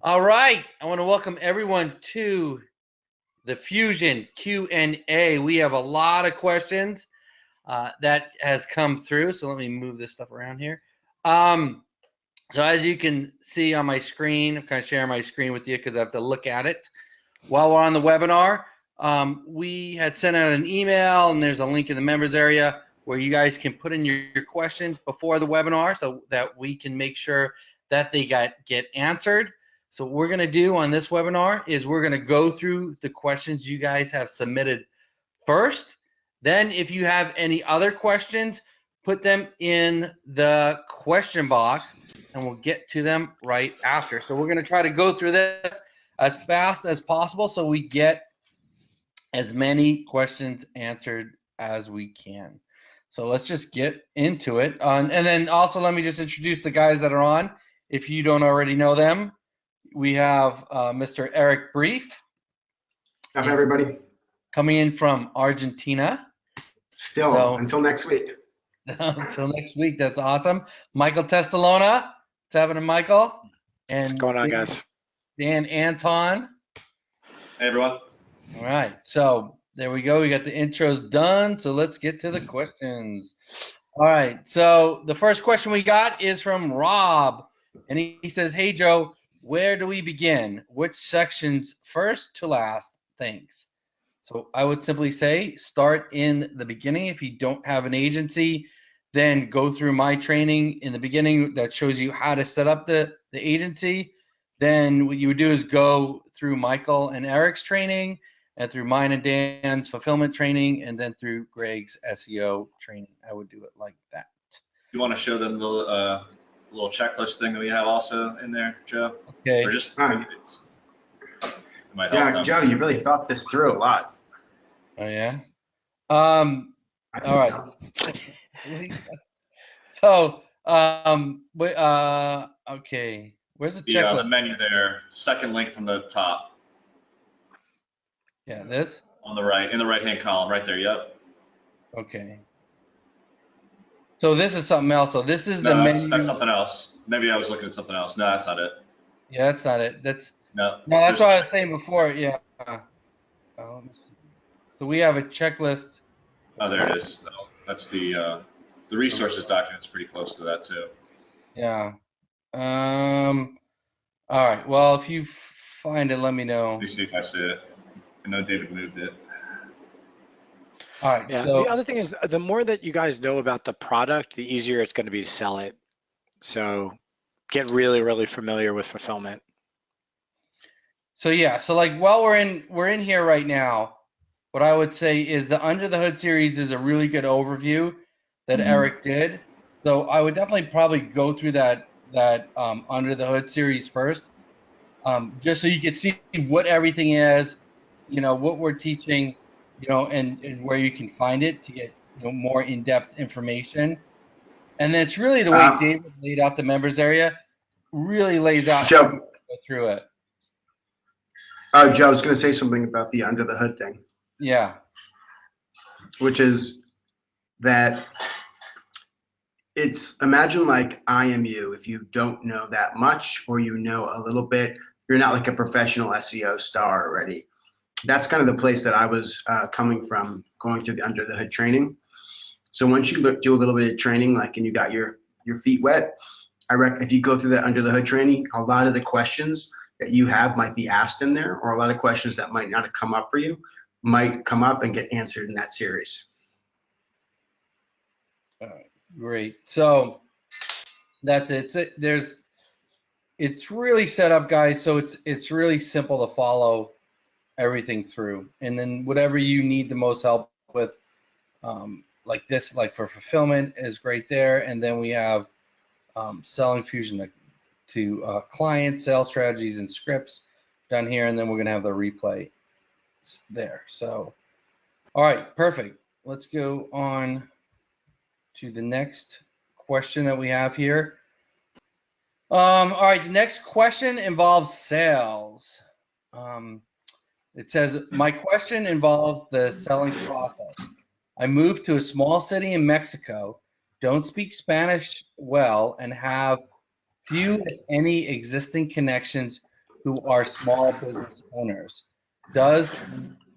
All right, I want to welcome everyone to the Fusion Q&A. We have a lot of questions that has come through, so let me move this stuff around here. So as you can see on my screen, I'm kind of sharing my screen with you because I have to look at it while we're on the webinar. We had sent out an email, and there's a link in the members area where you guys can put in your questions before the webinar so that we can make sure that they get answered. So what we're going to do on this webinar is we're going to go through the questions you guys have submitted first. Then if you have any other questions, put them in the question box and we'll get to them right after. So we're going to try to go through this as fast as possible so we get as many questions answered as we can. So let's just get into it. And then also let me just introduce the guys that are on. If you don't already know them, we have Mr. Eric Brief. Hi, everybody. Coming in from Argentina. Still, until next week. Until next week, that's awesome. Michael Testalona, what's happening, Michael? And what's going on, guys? Dan Anton. Hey, everyone. All right, so there we go. We got the intros done, so let's get to the questions. All right, so the first question we got is from Rob, and he says, hey, Joe, where do we begin? Which sections first to last? Thanks. So I would simply say start in the beginning. If you don't have an agency, then go through my training in the beginning that shows you how to set up the agency. Then what you would do is go through Michael and Eric's training and through mine and Dan's fulfillment training and then through Greg's SEO training. I would do it like that. You want to show them the little checklist thing that we have also in there, Joe? Okay. Or just yeah, Joe, you really thought this through a lot. Oh yeah. All right. So okay. Where's the checklist? The menu there, second link from the top. Yeah, this? On the right, in the right-hand column, right there, yep. Okay. So this is something else. So this is the menu. That's something else. Maybe I was looking at something else. No, that's not it. Yeah, that's not it. That's no. That's what I was saying before. Yeah. So we have a checklist. Oh, there it is. That's the resources document's pretty close to that too. Yeah. All right. Well, if you find it, let me know. Let me see if I see it. I know David moved it. All right. Yeah. So, the other thing is, the more that you guys know about the product, the easier it's going to be to sell it. So get really, really familiar with fulfillment. So yeah. So like, while we're in here right now, what I would say is the Under the Hood series is a really good overview that Eric did. So I would definitely probably go through that Under the Hood series first, just so you can see what everything is, what we're teaching, and where you can find it to get more in-depth information. And then it's really the way David laid out the members area, really lays out how to go through it. Oh, Joe, I was going to say something about the Under the Hood thing. Yeah. Which is that imagine like I am you. If you don't know that much or you know a little bit, you're not like a professional SEO star already. That's kind of the place that I was coming from, going through the Under the Hood training. So once you do a little bit of training, like, and you got your feet wet, I reckon if you go through that Under the Hood training, a lot of the questions that you have might be asked in there, or a lot of questions that might not have come up for you might come up and get answered in that series. All right, great. So that's it. It's really set up, guys. So it's really simple to follow everything through. And then whatever you need the most help with, like this, like for fulfillment, is great there. And then we have selling Fusion to clients, sales strategies, and scripts done here. And then we're gonna have the replay there. So, all right, perfect. Let's go on to the next question that we have here. All right, the next question involves sales. It says, my question involves the selling process. I moved to a small city in Mexico, don't speak Spanish well, and have few, if any, existing connections who are small business owners. Does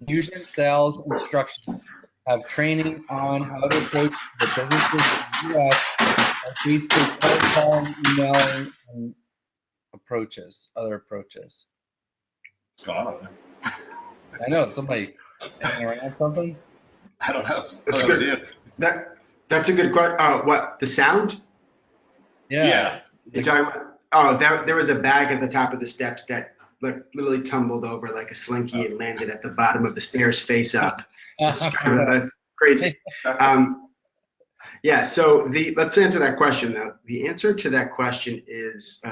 Fusion Sales Instruction have training on how to approach the businesses in the U.S. and basically cold calling, emailing, and other approaches? What's going on? I know somebody hanging around something. I don't know. That's That was good. you. That's a good question. What, the sound? Yeah. You're talking about? Oh, there was a bag at the top of the steps that literally tumbled over like a slinky and landed at the bottom of the stairs face up. That's crazy. Yeah, so let's answer that question though. The answer to that question is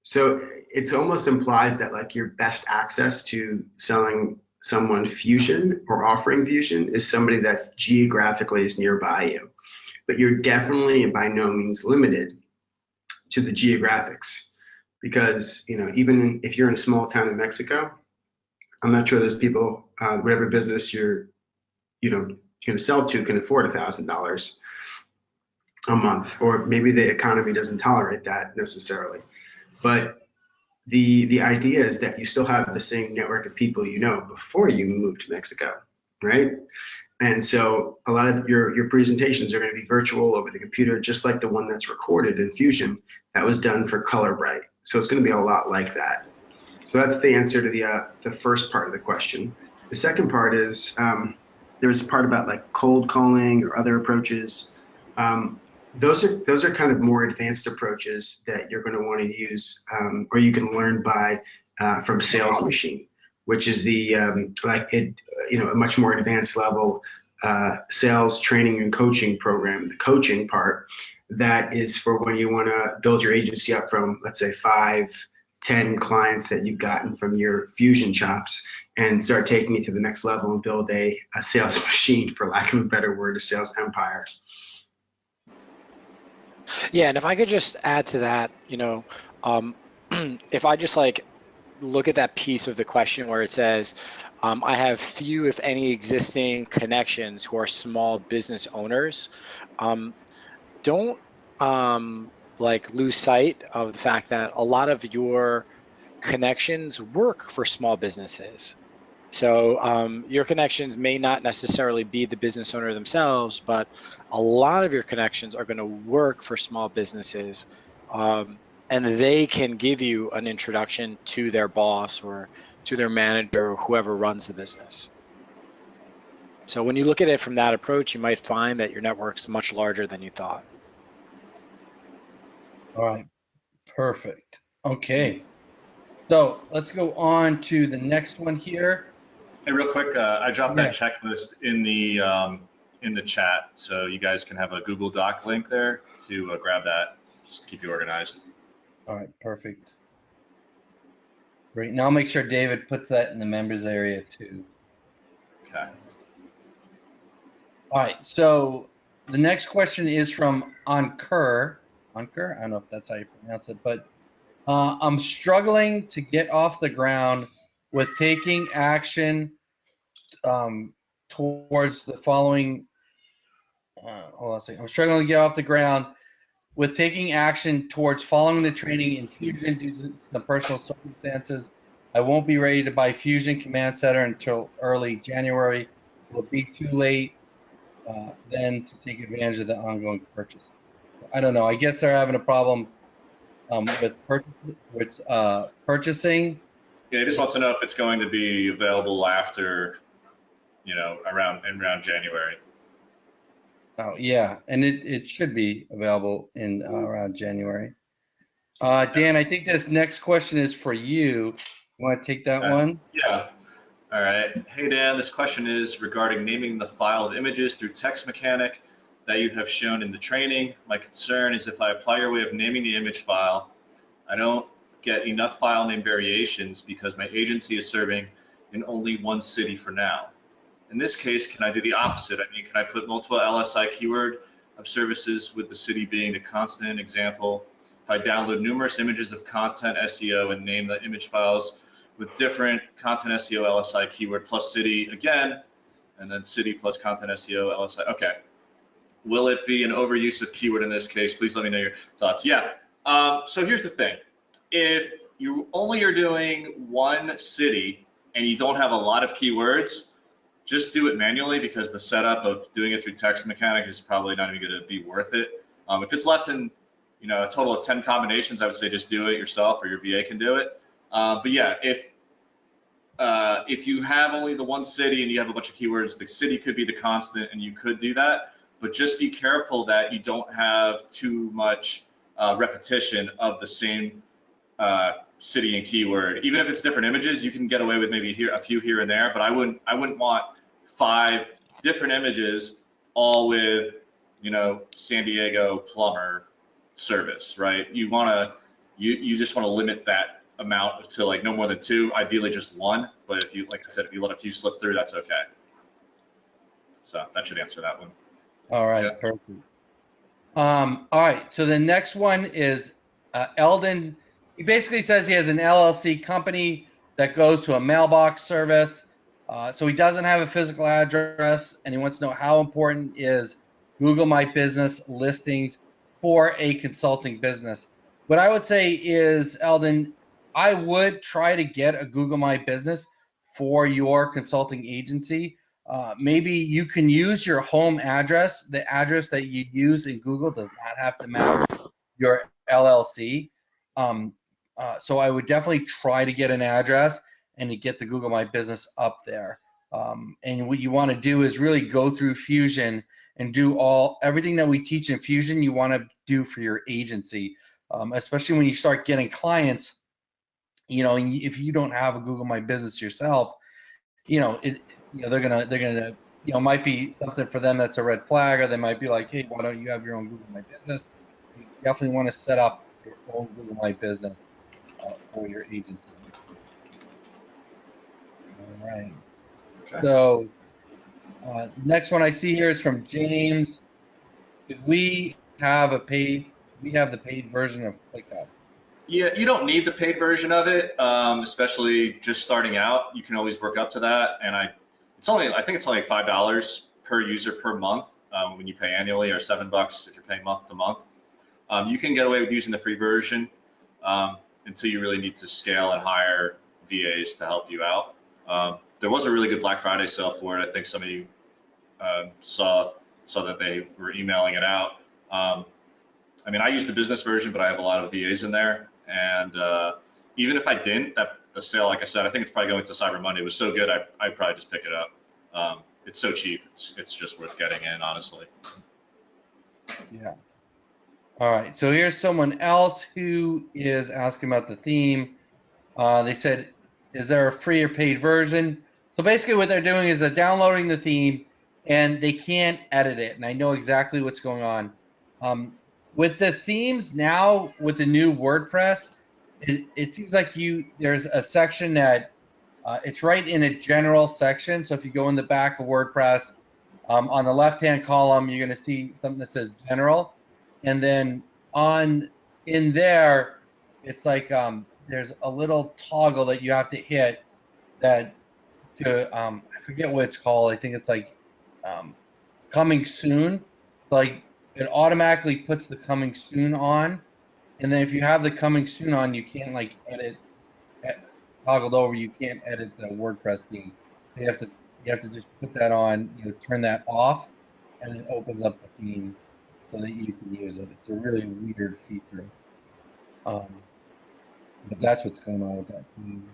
so it's almost implies that like your best access to selling someone Fusion or offering Fusion is somebody that geographically is nearby you. But you're definitely by no means limited to the geographics, because even if you're in a small town in Mexico, I'm not sure those people, whatever business you're going to sell to, can afford $1,000 a month, or maybe the economy doesn't tolerate that necessarily. But the idea is that you still have the same network of people before you move to Mexico, right? And so a lot of your presentations are going to be virtual over the computer, just like the one that's recorded in Fusion that was done for Color Bright. So it's going to be a lot like that. So that's the answer to the first part of the question. The second part is there was a part about like cold calling or other approaches. Those are kind of more advanced approaches that you're going to want to use, or you can learn from Sales Machine, which is a much more advanced level sales training and coaching program. The coaching part, that is for when you want to build your agency up from, let's say, 5, 10 clients that you've gotten from your Fusion chops, and start taking it to the next level and build a sales machine, for lack of a better word, a sales empire. Yeah, and if I could just add to that, if I just look at that piece of the question where it says, I have few, if any, existing connections who are small business owners, don't lose sight of the fact that a lot of your connections work for small businesses. So your connections may not necessarily be the business owner themselves, but a lot of your connections are going to work for small businesses, and they can give you an introduction to their boss or to their manager or whoever runs the business. So when you look at it from that approach, you might find that your network's much larger than you thought. All right, perfect. Okay, so let's go on to the next one here. Hey, real quick, I dropped that checklist in the chat, so you guys can have a Google Doc link there to grab that, just to keep you organized. All right, perfect. Great. Now I'll make sure David puts that in the members area too. Okay. All right, so the next question is from Ankur. Ankur, I don't know if that's how you pronounce it, but I'm struggling to get off the ground with taking action towards the following. Hold on a second. I'm struggling to get off the ground with taking action towards following the training in Fusion due to the personal circumstances. I won't be ready to buy Fusion Command Center until early January. Will it be too late then to take advantage of the ongoing purchases? I don't know. I guess they're having a problem with purchasing. Yeah, he just wants to know if it's going to be available after, around January. Oh yeah, and it should be available in around January. Dan, I think this next question is for you. You want to take that one? Yeah. All right. Hey, Dan, this question is regarding naming the file of images through text mechanic that you have shown in the training. My concern is if I apply your way of naming the image file, I don't get enough file name variations because my agency is serving in only one city for now. In this case, can I do the opposite? I mean, can I put multiple LSI keyword of services with the city being the constant example? If I download numerous images of content SEO and name the image files with different content SEO LSI keyword plus city again, and then city plus content SEO LSI. Okay. Will it be an overuse of keyword in this case? Please let me know your thoughts. Yeah. So here's the thing. If you only are doing one city and you don't have a lot of keywords, just do it manually, because the setup of doing it through text mechanic is probably not even going to be worth it. If it's less than, a total of 10 combinations, I would say just do it yourself, or your VA can do it. But yeah, if you have only the one city and you have a bunch of keywords, the city could be the constant, and you could do that. But just be careful that you don't have too much repetition of the same city and keyword. Even if it's different images, you can get away with maybe a few here and there. But I wouldn't want 5 different images all with, San Diego plumber service, right? You just want to limit that amount to like no more than 2, ideally just 1. But if you, like I said, if you let a few slip through, that's okay. So that should answer that one. All right, Yeah. perfect. All right, so the next one is Eldon. He basically says he has an LLC company that goes to a mailbox service. So he doesn't have a physical address, and he wants to know how important is Google My Business listings for a consulting business. What I would say is, Eldon, I would try to get a Google My Business for your consulting agency. Maybe you can use your home address. The address that you use in Google does not have to match your LLC. So I would definitely try to get an address and to get the Google My Business up there. And what you want to do is really go through Fusion and do everything that we teach in Fusion. You want to do for your agency, especially when you start getting clients. If you don't have a Google My Business yourself, they're gonna might be something for them that's a red flag, or they might be like, hey, why don't you have your own Google My Business? You definitely want to set up your own Google My Business for your agency. All right. Okay. So next one I see here is from James. Should we have the paid version of ClickUp? Yeah, you don't need the paid version of it, especially just starting out. You can always work up to that, and I think it's only like $5 per user per month when you pay annually, or $7 if you're paying month to month. You can get away with using the free version until you really need to scale and hire VAs to help you out. There was a really good Black Friday sale for it. I think some of you saw that they were emailing it out. I use the business version, but I have a lot of VAs in there. And even if I didn't, the sale, like I said, I think it's probably going to Cyber Monday. It was so good, I'd probably just pick it up. It's so cheap. It's just worth getting in, honestly. Yeah. All right. So here's someone else who is asking about the theme. They said, is there a free or paid version? So basically what they're doing is they're downloading the theme and they can't edit it. And I know exactly what's going on. With the themes now, with the new WordPress, it seems like there's a section that it's right in a general section. So if you go in the back of WordPress, on the left-hand column, you're going to see something that says general. And then in there, it's like there's a little toggle that you have to hit I forget what it's called. I think it's like coming soon. Like it automatically puts the coming soon on, and then if you have the coming soon on, you can't like toggled over. You can't edit the WordPress theme. You have to just put that on. Turn that off, and it opens up the theme so that you can use it. It's a really weird feature. But that's what's going on with that theme.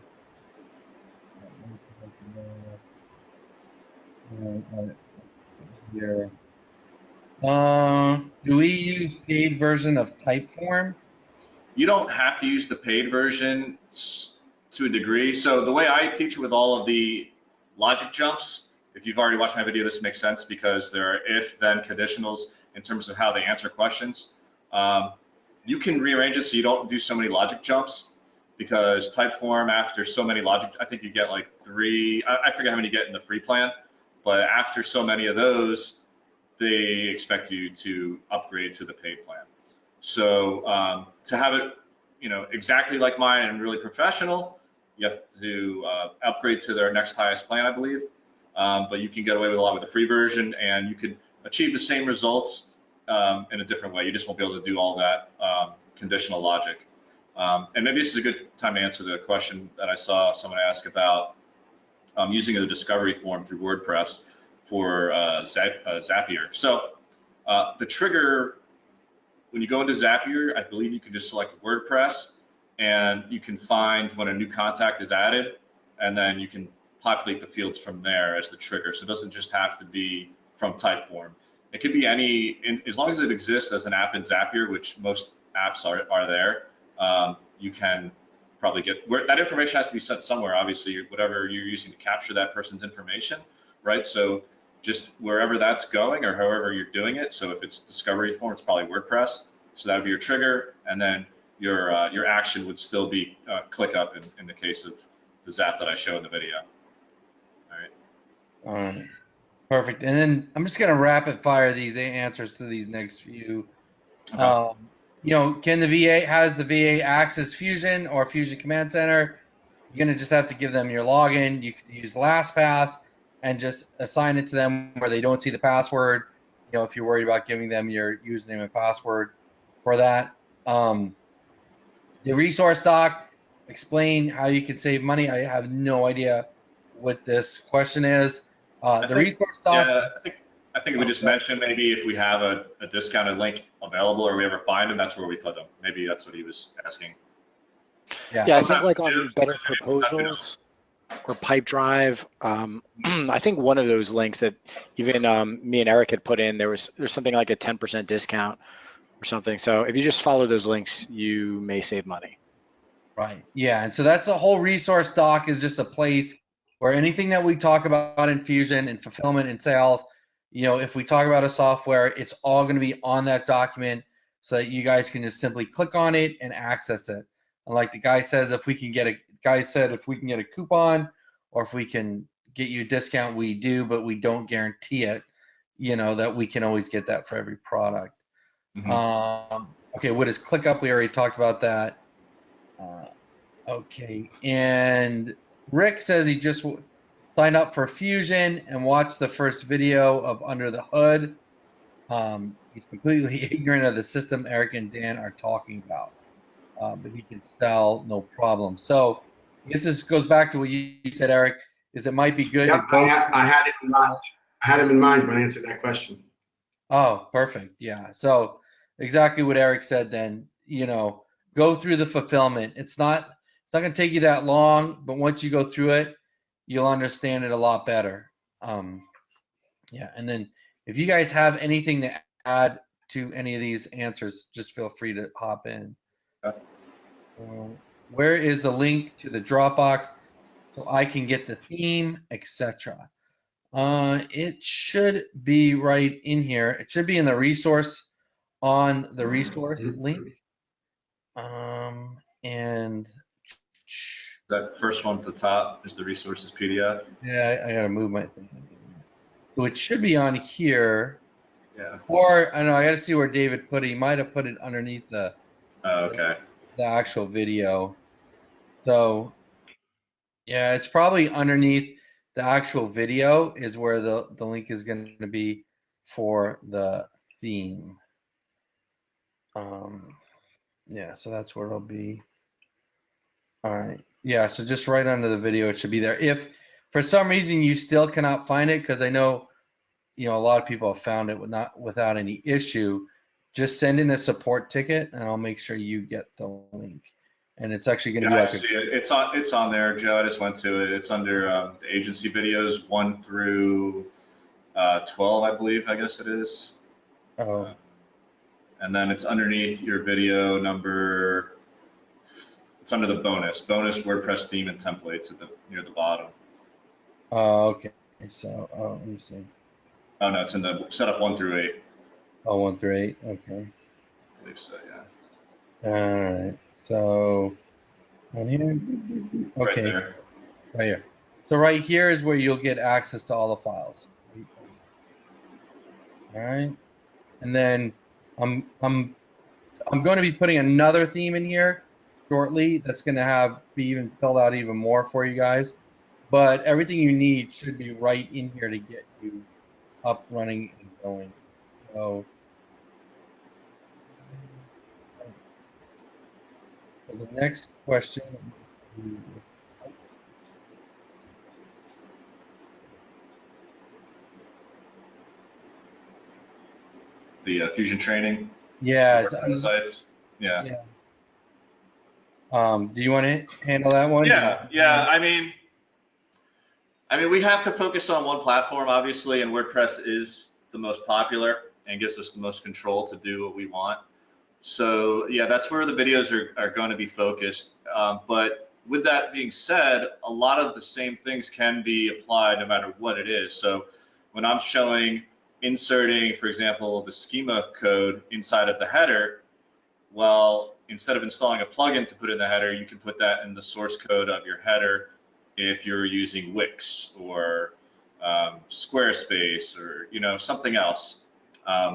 Here. Do we use paid version of Typeform? You don't have to use the paid version to a degree. So the way I teach it with all of the logic jumps, if you've already watched my video, this makes sense because there are if-then conditionals in terms of how they answer questions. You can rearrange it so you don't do so many logic jumps, because Typeform, after so many logic, I think you get like 3, I forget how many you get in the free plan, but after so many of those, they expect you to upgrade to the paid plan. So to have it, exactly like mine and really professional, you have to upgrade to their next highest plan, I believe. But you can get away with a lot with the free version, and you could achieve the same results in a different way. You just won't be able to do all that conditional logic. And maybe this is a good time to answer the question that I saw someone ask about using the discovery form through WordPress for Zapier. So the trigger, when you go into Zapier, I believe you can just select WordPress, and you can find when a new contact is added, and then you can populate the fields from there as the trigger. So it doesn't just have to be from Typeform. It could be any, as long as it exists as an app in Zapier, which most apps are there, you can probably get, that information has to be sent somewhere, obviously, whatever you're using to capture that person's information, right? So just wherever that's going or however you're doing it. So if it's discovery form, it's probably WordPress. So that would be your trigger, and then your action would still be ClickUp in the case of the Zap that I show in the video. All right. Perfect. And then I'm just gonna rapid fire these answers to these next few. Okay. You know, has the VA access Fusion or Fusion Command Center? You're gonna just have to give them your login. You can use LastPass and just assign it to them where they don't see the password. You know, if you're worried about giving them your username and password for that. The resource doc, explain how you can save money. I have no idea what this question is. The resource doc. Yeah, I think we just mentioned maybe if we have a discounted link available or we ever find them, that's where we put them. Maybe that's what he was asking. Yeah, I think like on Better Proposals or Pipedrive, I think one of those links that even me and Eric had put in, there's something like a 10% discount or something. So if you just follow those links, you may save money. Right. Yeah. And so that's the whole resource doc, is just a place where anything that we talk about in Fusion and fulfillment and sales, you know, if we talk about a software, it's all going to be on that document so that you guys can just simply click on it and access it. And like the guy says, if we can get a coupon or if we can get you a discount, we do, but we don't guarantee it, you know, that we can always get that for every product. Mm-hmm. Okay. What is ClickUp? We already talked about that. Okay, and Rick says he just signed up for Fusion and watched the first video of Under the Hood. He's completely ignorant of the system Eric and Dan are talking about, but he can sell no problem. So I guess this goes back to what you said, Eric, is it might be good Yep, to go. I had it in mind. I had him in mind when I answered that question. Oh, perfect. Yeah. So exactly what Eric said then, you know, go through the fulfillment. It's not going to take you that long, but once you go through it, you'll understand it a lot better. Yeah. And then if you guys have anything to add to any of these answers, just feel free to hop in. Where is the link to the Dropbox so I can get the theme, etc.? It should be right in here. It should be in the resource, on the resource link. And That first one at the top is the resources PDF. yeah, I gotta move my thing. So it should be on here. Yeah. Or I don't know, I gotta see where David put it. He might have put it underneath the Okay. the actual video. So yeah, it's probably underneath the actual video is where the link is going to be for the theme. Yeah, so that's where it'll be. All right. Yeah, so just right under the video, it should be there. If for some reason you still cannot find it, because I know, you know, a lot of people have found it without any issue, just send in a support ticket and I'll make sure you get the link. And it's actually going to be I like see it. It's on there, Joe. I just went to it. It's under the agency videos 1 through 12, I believe. I guess it is. Oh. And then it's underneath your video number. It's under the bonus WordPress theme and templates near the bottom. Oh, okay. So, let me see. Oh no, it's in the setup 1 through 8. Oh, 1 through 8. Okay. I believe so, yeah. All right. So, on here. Okay. Right there. Right here. So right here is where you'll get access to all the files. All right. And then I'm going to be putting another theme in here shortly. That's going to be even filled out even more for you guys. But everything you need should be right in here to get you up, running, and going. So So the next question. The Fusion training, Yeah. WordPress sites. Yeah. Yeah. Do you want to handle that one? Yeah. I mean, we have to focus on one platform, obviously, and WordPress is the most popular and gives us the most control to do what we want. So yeah, that's where the videos are going to be focused. But with that being said, a lot of the same things can be applied no matter what it is. So when I'm showing inserting, for example, the schema code inside of the header, well, instead of installing a plugin to put in the header, you can put that in the source code of your header if you're using Wix or Squarespace or something else.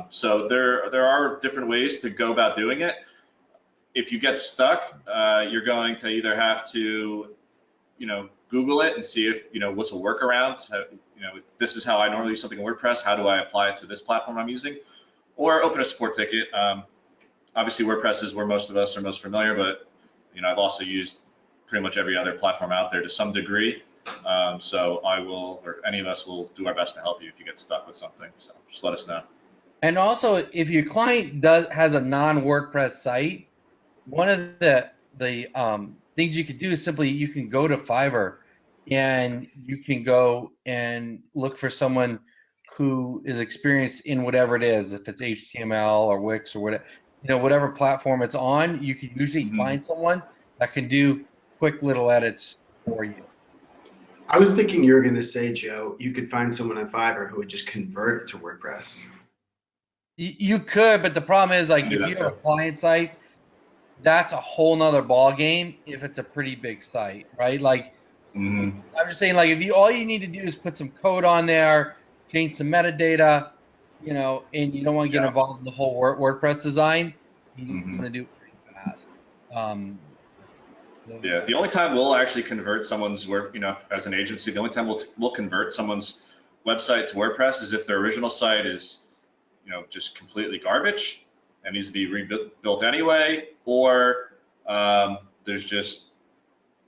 So there are different ways to go about doing it. If you get stuck, you're going to either have to Google it and see if what's a workaround. If this is how I normally use something in WordPress, how do I apply it to this platform I'm using? Or open a support ticket. Obviously, WordPress is where most of us are most familiar, but I've also used pretty much every other platform out there to some degree. So I will, or any of us will do our best to help you if you get stuck with something. So just let us know. And also, if your client has a non-WordPress site, one of the things you could do is simply you can go to Fiverr and you can go and look for someone who is experienced in whatever it is, if it's HTML or Wix or whatever, whatever platform it's on, you can usually find someone that can do quick little edits for you. I was thinking you were going to say, Joe, you could find someone on Fiverr who would just convert it to WordPress. You could, but the problem is, like, if you have a client site, that's a whole nother ball game if it's a pretty big site, right? Like, I'm just saying, like, if all you need to do is put some code on there, change some metadata, and you don't want to get involved in the whole WordPress design, you want to do it pretty fast. Yeah, the only time we'll actually convert someone's work, as an agency, the only time we'll convert someone's website to WordPress is if their original site is, just completely garbage and needs to be rebuilt anyway, or there's just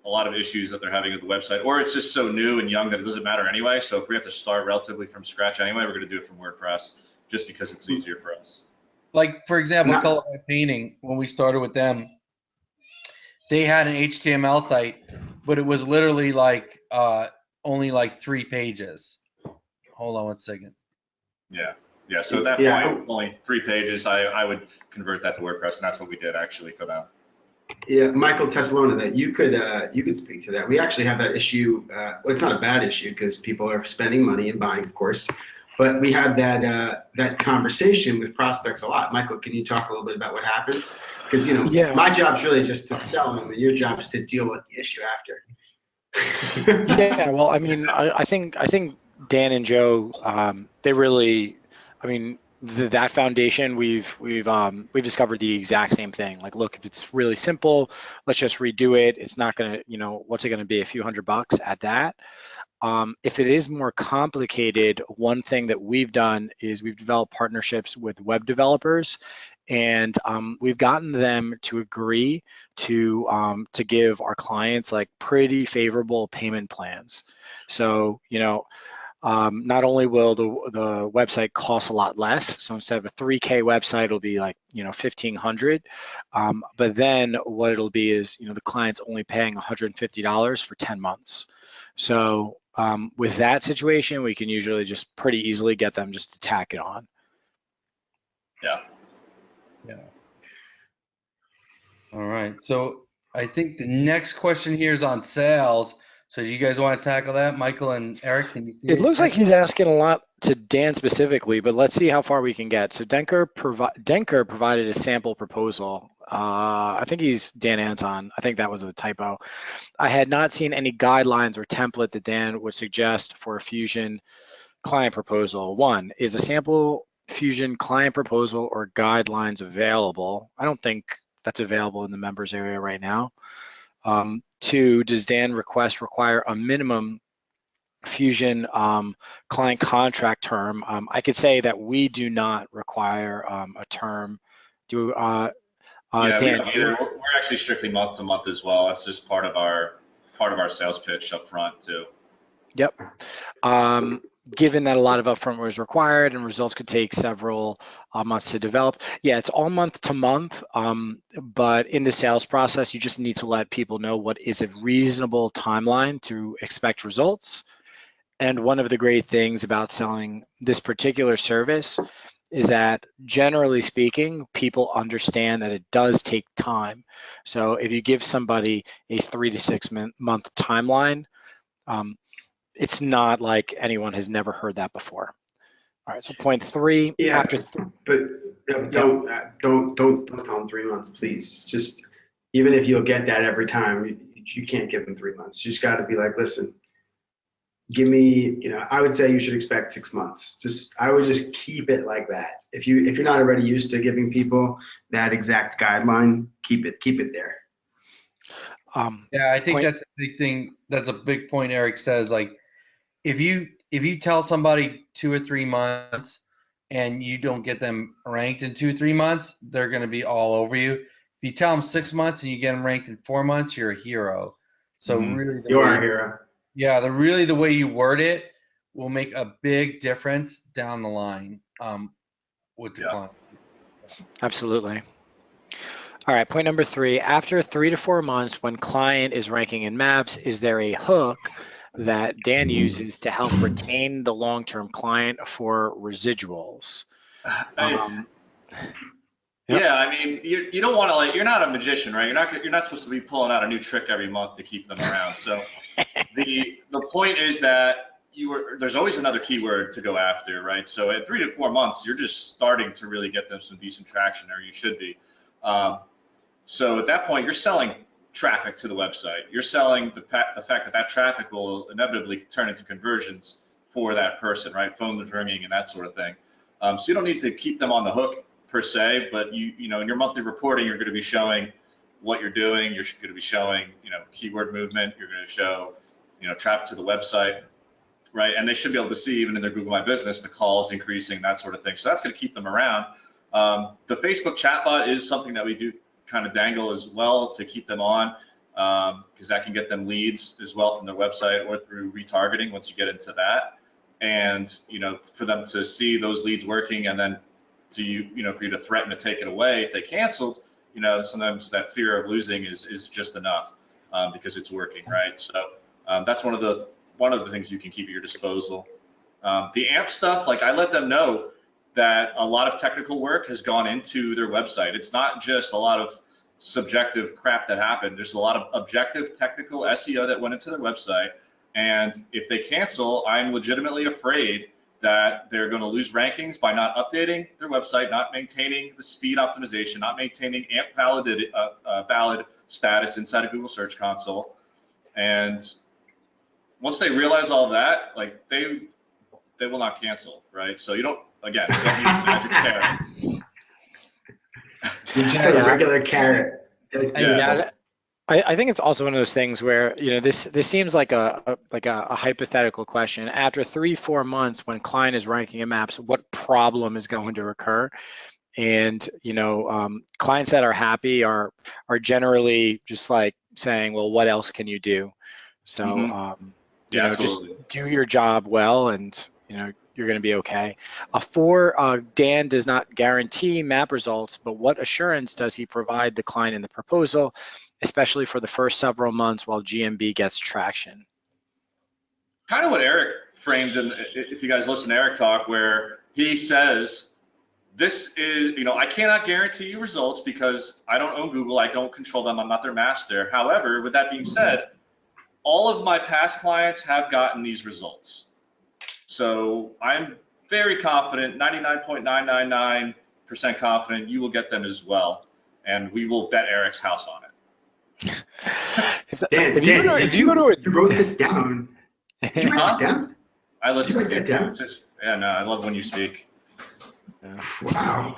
a lot of issues that they're having with the website, or it's just so new and young that it doesn't matter anyway. So if we have to start relatively from scratch anyway, we're going to do it from WordPress just because it's easier for us. Like, for example, Color by Painting, when we started with them, they had an HTML site, but it was literally like only like 3 pages. Hold on one second. Yeah. So at that point, only 3 pages. I would convert that to WordPress, and that's what we did actually for them. Yeah, Michael Tesalona, that you could speak to that. We actually have that issue. Well, it's not a bad issue because people are spending money and buying, of course. But we have that conversation with prospects a lot. Michael, can you talk a little bit about what happens? Because my job's really just to sell them, and your job is to deal with the issue after. Yeah, well, I mean, I think Dan and Joe, they really, I mean, that foundation, we've discovered the exact same thing. Like, look, if it's really simple, let's just redo it. It's not gonna, what's it gonna be? A few $100 at that. If it is more complicated, one thing that we've done is we've developed partnerships with web developers, and we've gotten them to agree to give our clients like pretty favorable payment plans. So, not only will the website cost a lot less, so instead of a 3K website, it'll be like 1,500. But then what it'll be is the client's only paying $150 for 10 months. So with that situation, we can usually just pretty easily get them just to tack it on. Yeah. All right. So I think the next question here is on sales. So do you guys want to tackle that, Michael and Eric? Can you see it looks like he's asking a lot to Dan specifically, but let's see how far we can get. So Denker provided a sample proposal. I think he's Dan Anton. I think that was a typo. I had not seen any guidelines or template that Dan would suggest for a Fusion client proposal. 1, is a sample Fusion client proposal or guidelines available? I don't think that's available in the members area right now. 2, does Dan request require a minimum Fusion client contract term? I could say that we do not require a term. Yeah, we Dan, don't either. We're actually strictly month to month as well. That's just part of our sales pitch up front too. Yep. Given that a lot of upfront was required and results could take several months to develop, yeah, it's all month to month. But in the sales process, you just need to let people know what is a reasonable timeline to expect results. And one of the great things about selling this particular service is that, generally speaking, people understand that it does take time. So if you give somebody a 3 to 6 month timeline, it's not like anyone has never heard that before. All right, so point 3, Yeah, after, but yep, don't tell them 3 months, please. Just even if you'll get that every time, you can't give them 3 months. You just got to be like, listen, give me, I would say you should expect 6 months. I would just keep it like that. If you're not already used to giving people that exact guideline, keep it there. Yeah, I think point, that's a big thing. That's a big point Eric says. Like, if you tell somebody 2 or 3 months and you don't get them ranked in 2 or 3 months, they're going to be all over you. If you tell them 6 months and you get them ranked in 4 months, you're a hero. So really, You are a hero. yeah, the way you word it will make a big difference down the line with the client. absolutely. All right, point number 3, after 3 to 4 months, when client is ranking in maps, is there a hook that Dan uses to help retain the long-term client for residuals? Um, Yep. Yeah, I mean, you don't want to, you're not a magician, right? You're not supposed to be pulling out a new trick every month to keep them around. So the point is that there's always another keyword to go after, right? So at 3 to 4 months, you're just starting to really get them some decent traction, or you should be. So at that point, you're selling traffic to the website. You're selling the fact that traffic will inevitably turn into conversions for that person, right? Phone was ringing and that sort of thing. So you don't need to keep them on the hook per se, but you know, in your monthly reporting, you're going to be showing what you're doing. You're going to be showing, keyword movement. You're going to show, traffic to the website, right? And they should be able to see, even in their Google My Business, the calls increasing, that sort of thing. So that's going to keep them around. The Facebook chatbot is something that we do kind of dangle as well to keep them on, because that can get them leads as well from their website or through retargeting once you get into that. And, for them to see those leads working, and then for you to threaten to take it away if they canceled, sometimes that fear of losing is just enough, because it's working, right? So that's one of the things you can keep at your disposal. The AMP stuff, like, I let them know that a lot of technical work has gone into their website. It's not just a lot of subjective crap that happened. There's a lot of objective technical SEO that went into their website. And if they cancel, I'm legitimately afraid that they're going to lose rankings by not updating their website, not maintaining the speed optimization, not maintaining AMP valid status inside of Google Search Console. And once they realize all that, like, they will not cancel, right? So you don't need the magic carrot. You just got a regular carrot. Yeah, I think it's also one of those things where, this seems like a hypothetical question. After 3-4 months, when client is ranking in maps, what problem is going to occur? And clients that are happy are generally just like saying, well, what else can you do? So just do your job well, and you're going to be okay. Dan does not guarantee map results, but what assurance does he provide the client in the proposal, especially for the first several months while GMB gets traction? Kind of what Eric framed in, if you guys listen to Eric talk, where he says, this is, I cannot guarantee you results because I don't own Google, I don't control them, I'm not their master. However, with that being said, all of my past clients have gotten these results. So I'm very confident, 99.999% confident you will get them as well. And we will bet Eric's house on it. Dan, you wrote this down. Did you write this down? I listen to you too. I love when you speak. Wow.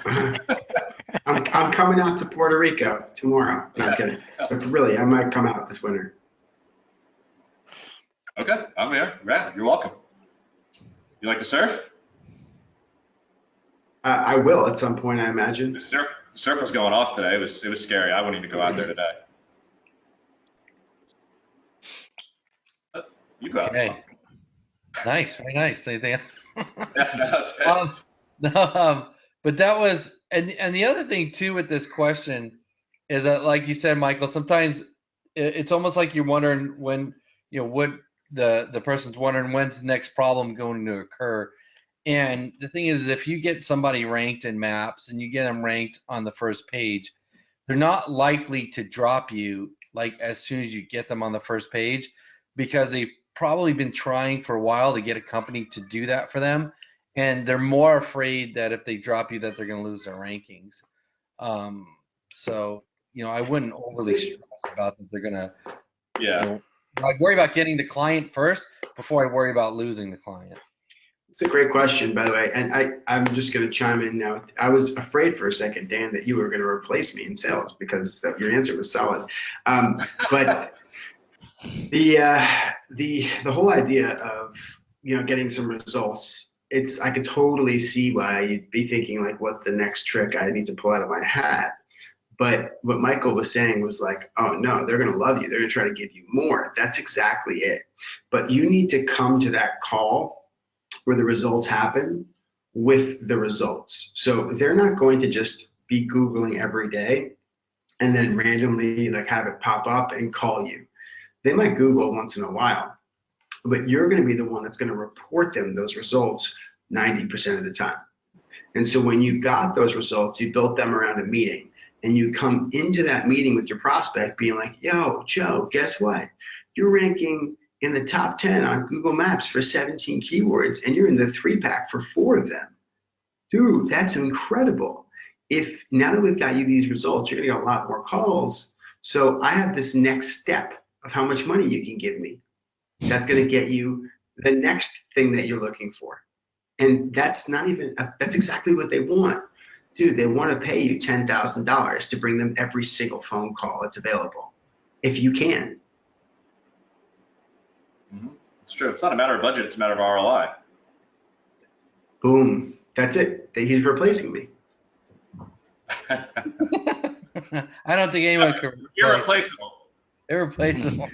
I'm coming out to Puerto Rico tomorrow. No, I'm kidding. But really, I might come out this winter. Okay, I'm here. Yeah, you're welcome. You like to surf? I will at some point, I imagine. Sure. Circle's going off today. It was scary. I wouldn't even go out there today. You go out. Okay. Nice, very nice. Anything else? Yeah, no, that's good. No, but that was, and the other thing too with this question is that, like you said, Michael, sometimes it's almost like you're wondering when, what the person's wondering when's the next problem going to occur. And the thing is, if you get somebody ranked in maps and you get them ranked on the first page, they're not likely to drop you like as soon as you get them on the first page, because they've probably been trying for a while to get a company to do that for them, and they're more afraid that if they drop you that they're going to lose their rankings. So I wouldn't overly stress about that they're going to. Yeah. I'd worry about getting the client first before I worry about losing the client. It's a great question, by the way, and I'm just going to chime in now. I was afraid for a second, Dan, that you were going to replace me in sales because your answer was solid. But the whole idea of getting some results, I could totally see why you'd be thinking like, what's the next trick I need to pull out of my hat? But what Michael was saying was like, oh no, they're going to love you. They're going to try to give you more. That's exactly it. But you need to come to that call where the results happen with the results. So they're not going to just be Googling every day and then randomly like have it pop up and call you. They might Google once in a while, but you're going to be the one that's going to report them those results 90% of the time. And so when you've got those results, you built them around a meeting, and you come into that meeting with your prospect being like, yo, Joe, guess what? You're ranking in the top 10 on Google Maps for 17 keywords, and you're in the 3-pack for 4 of them. Dude, that's incredible. If now that we've got you these results, you're gonna get a lot more calls. So I have this next step of how much money you can give me. That's gonna get you the next thing that you're looking for. And that's exactly what they want. Dude, they want to pay you $10,000 to bring them every single phone call that's available, if you can. It's true. It's not a matter of budget. It's a matter of ROI. Boom. That's it. He's replacing me. I don't think anyone could. Irreplaceable. Irreplaceable.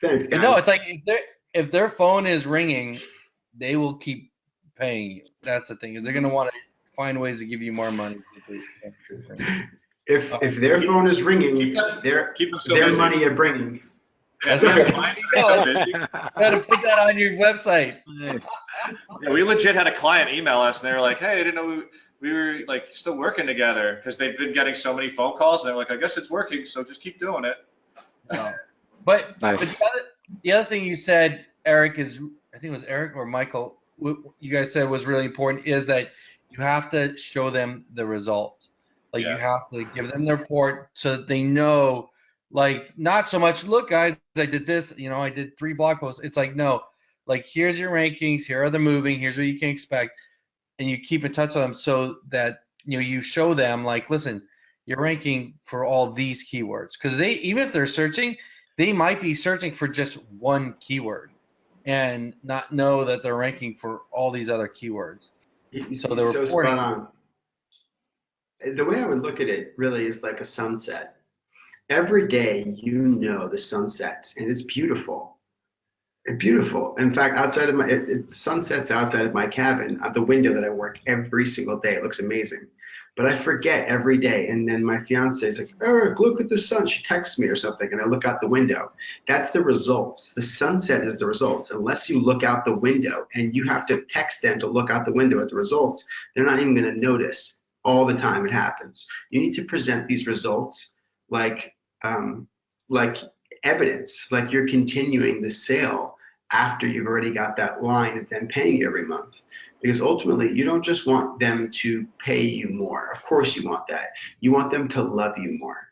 Thanks, guys. No, it's like if their phone is ringing, they will keep paying you. That's the thing, is they're going to want to find ways to give you more money. If their phone is ringing, their money are bringing. That's right. Gotta put that on your website. Yeah, we legit had a client email us, and they were like, "Hey, I didn't know we were like still working together," because they've been getting so many phone calls, and they're like, "I guess it's working, so just keep doing it." But, Nice. but the other thing you said, Eric, is, I think it was Eric or Michael, you guys said was really important, is that you have to show them the results. Like, you have to give them the report so that they know. Like, not so much, look, guys, I did this, I did 3 blog posts. It's like, no, like, here's your rankings, here are the moving, here's what you can expect. And you keep in touch with them so that, you show them, like, listen, you're ranking for all these keywords. Because even if they're searching, they might be searching for just one keyword and not know that they're ranking for all these other keywords. So they're reporting. Spot on. The way I would look at it really is like a sunset. Every day, the sun sets, and it's beautiful. It's beautiful. In fact, it sunsets outside of my cabin at the window that I work every single day. It looks amazing. But I forget every day, and then my fiance is like, Eric, look at the sun. She texts me or something, and I look out the window. That's the results. The sunset is the results. Unless you look out the window, and you have to text them to look out the window at the results, they're not even going to notice all the time it happens. You need to present these results like evidence, like you're continuing the sale after you've already got that line of them paying you every month. Because ultimately, you don't just want them to pay you more. Of course you want that. You want them to love you more.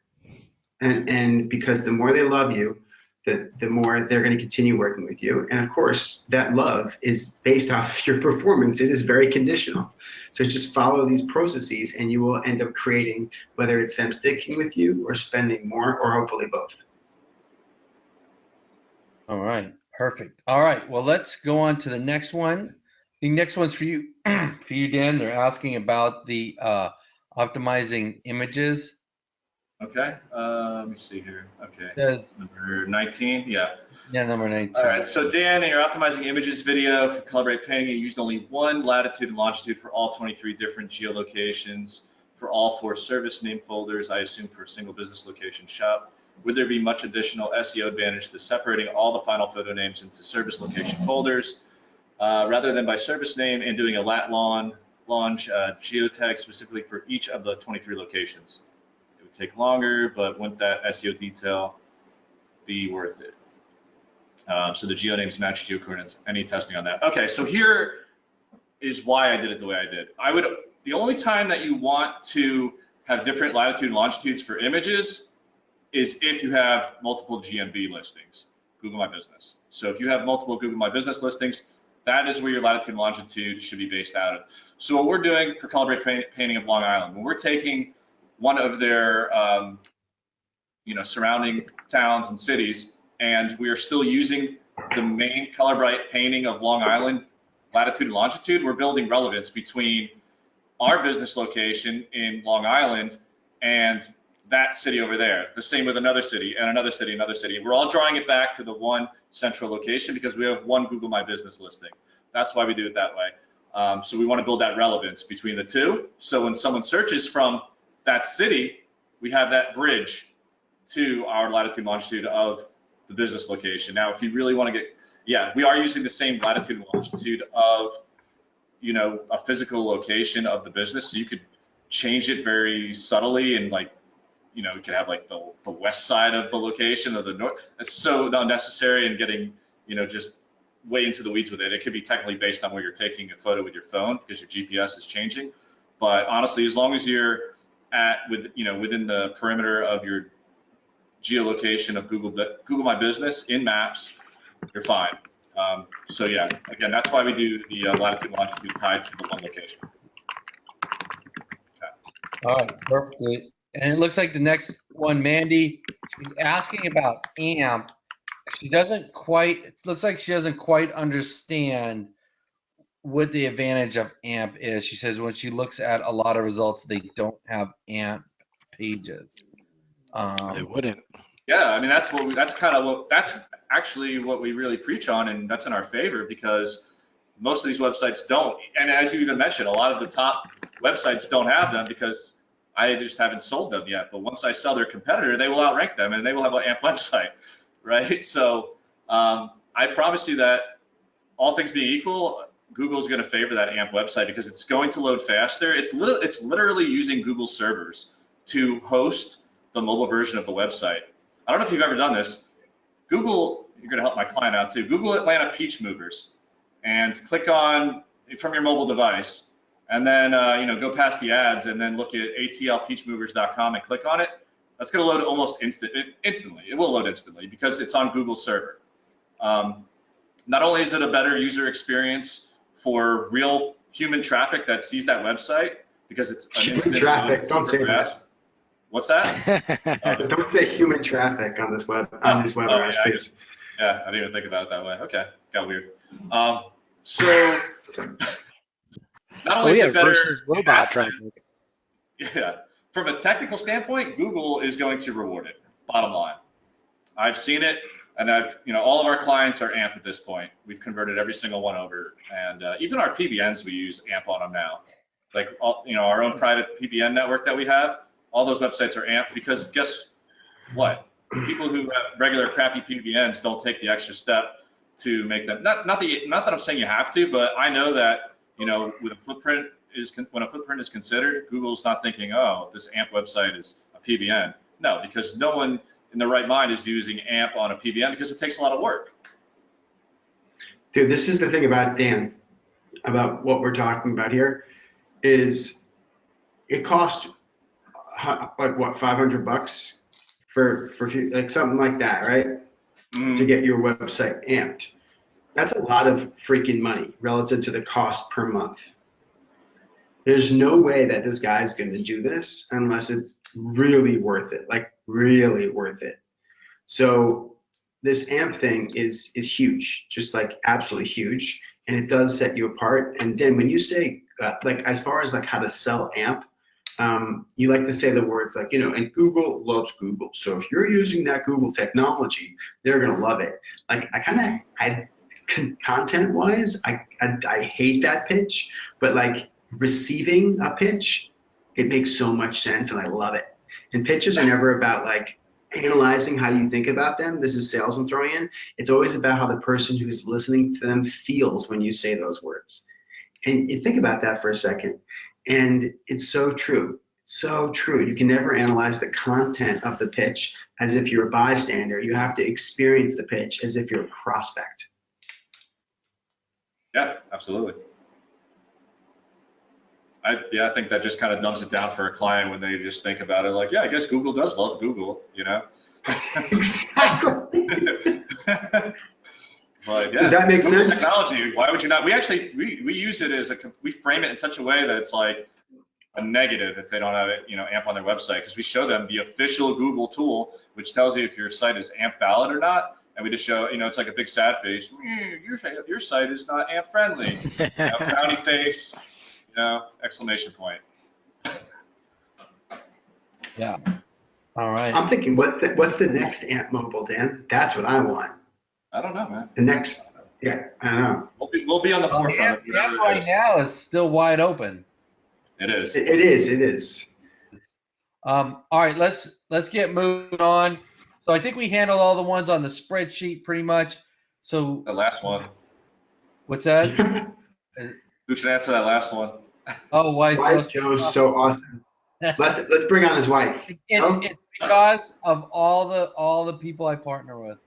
And because the more they love you, the more they're going to continue working with you. And of course, that love is based off of your performance. It is very conditional. So just follow these processes, and you will end up creating, whether it's them sticking with you or spending more, or hopefully both. All right, perfect. All right, well, let's go on to the next one. The next one's for you, Dan. They're asking about the optimizing images. Okay, let me see here. Okay, Says, number 19, yeah. yeah, number 19. All right, so Dan, in your optimizing images video for Calibrate Painting, you used only one latitude and longitude for all 23 different geolocations for all 4 service name folders, I assume for a single business location shop. Would there be much additional SEO advantage to separating all the final photo names into service location folders rather than by service name and doing a lat long geotag specifically for each of the 23 locations? It would take longer, but wouldn't that SEO detail be worth it? So the geonames match geocoordinates. Any testing on that? Okay, so here is why I did it the way I did. The only time that you want to have different latitude and longitudes for images is if you have multiple GMB listings, Google My Business. So if you have multiple Google My Business listings, that is where your latitude and longitude should be based out of. So what we're doing for Calibrate Painting of Long Island, when we're taking one of their surrounding towns and cities, and we are still using the main Color Bright painting of Long Island latitude and longitude, we're building relevance between our business location in Long Island and that city over there. The same with another city and another city, another city. We're all drawing it back to the one central location because we have one Google My Business listing. That's why we do it that way. So we want to build that relevance between the two. So when someone searches from that city, we have that bridge to our latitude and longitude of the business location. Now, if you really want to get, we are using the same latitude and longitude of, a physical location of the business. So you could change it very subtly and you could have the west side of the location or the north. It's so unnecessary and getting, just way into the weeds with it. It could be technically based on where you're taking a photo with your phone because your GPS is changing. But honestly, as long as you're within the perimeter of your geolocation of Google My Business in Maps, you're fine. So yeah, again, that's why we do the latitude and longitude tied to the one location. Okay. All right, perfectly. And it looks like the next one, Mandy, she's asking about AMP. It looks like she doesn't quite understand what the advantage of AMP is. She says when she looks at a lot of results, they don't have AMP pages. They wouldn't. Yeah, I mean that's actually what we really preach on, and that's in our favor because most of these websites don't. And as you even mentioned, a lot of the top websites don't have them because I just haven't sold them yet. But once I sell their competitor, they will outrank them and they will have an AMP website, right? So I promise you that all things being equal, Google is going to favor that AMP website because it's going to load faster. It's literally using Google servers to host the mobile version of the website. I don't know if you've ever done this. Google, you're going to help my client out too. Google Atlanta Peach Movers and click on from your mobile device and then go past the ads and then look at atlpeachmovers.com and click on it. That's going to load almost instantly. It will load instantly because it's on Google server. Not only is it a better user experience for real human traffic that sees that website because it's an instant traffic. Don't say that. What's that? Don't say human traffic on this webinar, please. I didn't even think about it that way. Okay, got weird. So not only is it better versus robot traffic. Yeah, from a technical standpoint, Google is going to reward it. Bottom line, I've seen it, and all of our clients are AMP at this point. We've converted every single one over, and even our PBNs we use AMP on them now. Like our own private PBN network that we have. All those websites are AMP because guess what? People who have regular crappy PBNs don't take the extra step to make them. Not that I'm saying you have to, but I know that when a footprint is considered, Google's not thinking, oh, this AMP website is a PBN. No, because no one in their right mind is using AMP on a PBN because it takes a lot of work. Dude, this is the thing about Dan, about what we're talking about here, is it costs like what, $500 for like something like that, right? To get your website amped. That's a lot of freaking money relative to the cost per month. There's no way that this guy's going to do this unless it's really worth it, like really worth it. So this AMP thing is huge, just like absolutely huge, and it does set you apart. And then when you say like as far as like how to sell AMP, you like to say the words like, and Google loves Google. So if you're using that Google technology, they're going to love it. Like content wise, I hate that pitch, but like receiving a pitch, it makes so much sense and I love it. And pitches are never about like analyzing how you think about them. This is sales I'm throwing in. It's always about how the person who's listening to them feels when you say those words. And you think about that for a second. And it's so true. So true. You can never analyze the content of the pitch as if you're a bystander. You have to experience the pitch as if you're a prospect. Yeah, absolutely. I think that just kind of dumbs it down for a client when they just think about it like, yeah, I guess Google does love Google, Exactly. Like, yeah, does that make Google sense? Technology, why would you not? We use it as we frame it in such a way that it's like a negative if they don't have it, AMP on their website, because we show them the official Google tool, which tells you if your site is AMP valid or not. And we just show, it's like a big sad face. Your site is not AMP friendly. Frowny face, exclamation point. Yeah. All right. I'm thinking, what's the next AMP mobile, Dan? That's what I want. I don't know, man. The next, yeah, I don't know. We'll be on the forefront. AMP right now is still wide open. It is. It is. All right, let's get moving on. So I think we handled all the ones on the spreadsheet pretty much. So The last one. what's that? Who should answer that last one? Oh, Wise Joe's so awesome. Let's bring on his wife. It's because of all the people I partner with.